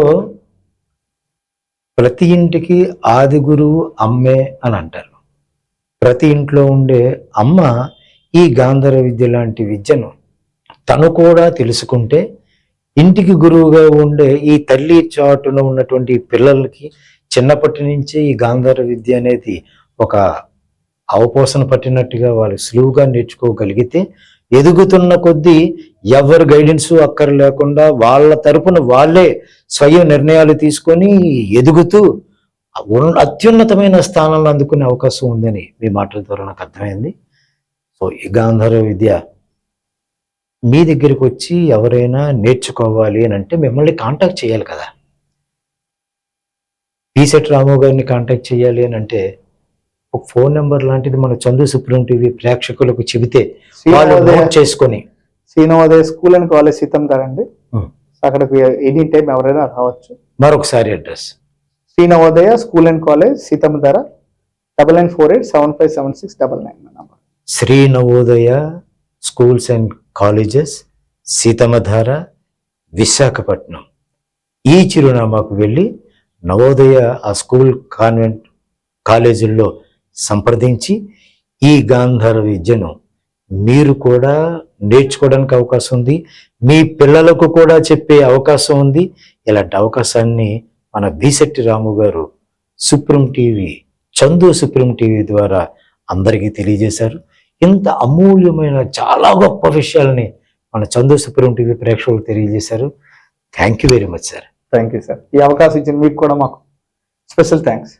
ప్రతి ఇంటికి ఆది గురువు అమ్మే అని అంటారు. ప్రతి ఇంట్లో ఉండే అమ్మ ఈ గాంధర్వ విద్య లాంటి విద్యను తను కూడా తెలుసుకుంటే ఇంటికి గురువుగా ఉండే ఈ తల్లి చాటున ఉన్నటువంటి పిల్లలకి చిన్నప్పటి నుంచి ఈ గాంధర్వ విద్య అనేది ఒక అవపోసన పట్టినట్టుగా వాళ్ళు సులువుగా నేర్చుకోగలిగితే ఎదుగుతున్న కొద్దీ ఎవరు గైడెన్స్ అక్కర లేకుండా వాళ్ళ తరపున వాళ్ళే స్వయం నిర్ణయాలు తీసుకొని ఎదుగుతూ అత్యున్నతమైన స్థానాలను అందుకునే అవకాశం ఉందని మీ మాటల ద్వారా నాకు అర్థమైంది. సో ఈ గాంధర్వ విద్య మీ దగ్గరికి వచ్చి ఎవరైనా నేర్చుకోవాలి అని అంటే మిమ్మల్ని కాంటాక్ట్ చేయాలి కదా. పీసెట్ రాము గారిని కాంటాక్ట్ చేయాలి అని అంటే ఒక ఫోన్ నెంబర్ లాంటిది మన చందు సుప్రీం టీవీ ప్రేక్షకులకు చెబితే వాళ్ళు నోట్ చేసుకొని శ్రీనవోదయ స్కూల్ అండ్ కాలేజ్ సీతం ధరండి, అక్కడికి ఎనీ టైం ఎవరైనా రావచ్చు. మరొకసారి address Shri Navodaya school and college Seethammadhara 9948757699. Shri Navodaya schools and colleges Seethammadhara Visakhapatnam ఈ చిరునామాకు వెళ్ళి నవోదయ ఆ స్కూల్ కాన్వెంట్ కాలేజీల్లో సంప్రదించి ఈ గాంధర్వ విద్యను మీరు కూడా నేర్చుకోవడానికి అవకాశం ఉంది, మీ పిల్లలకు కూడా చెప్పే అవకాశం ఉంది. ఇలాంటి అవకాశాన్ని మన బీసెట్టి రాము గారు supreme TV Chandu supreme TV ద్వారా అందరికీ తెలియజేశారు. ఇంత అమూల్యమైన చాలా గొప్ప విషయాలని మన చందు సుప్రీం టీవీ ప్రేక్షకులకు తెలియజేశారు. Thank you very much sir. Thank you sir. ఈ అవకాశం ఇచ్చిన మీకు కూడా మాకు స్పెషల్ థ్యాంక్స్.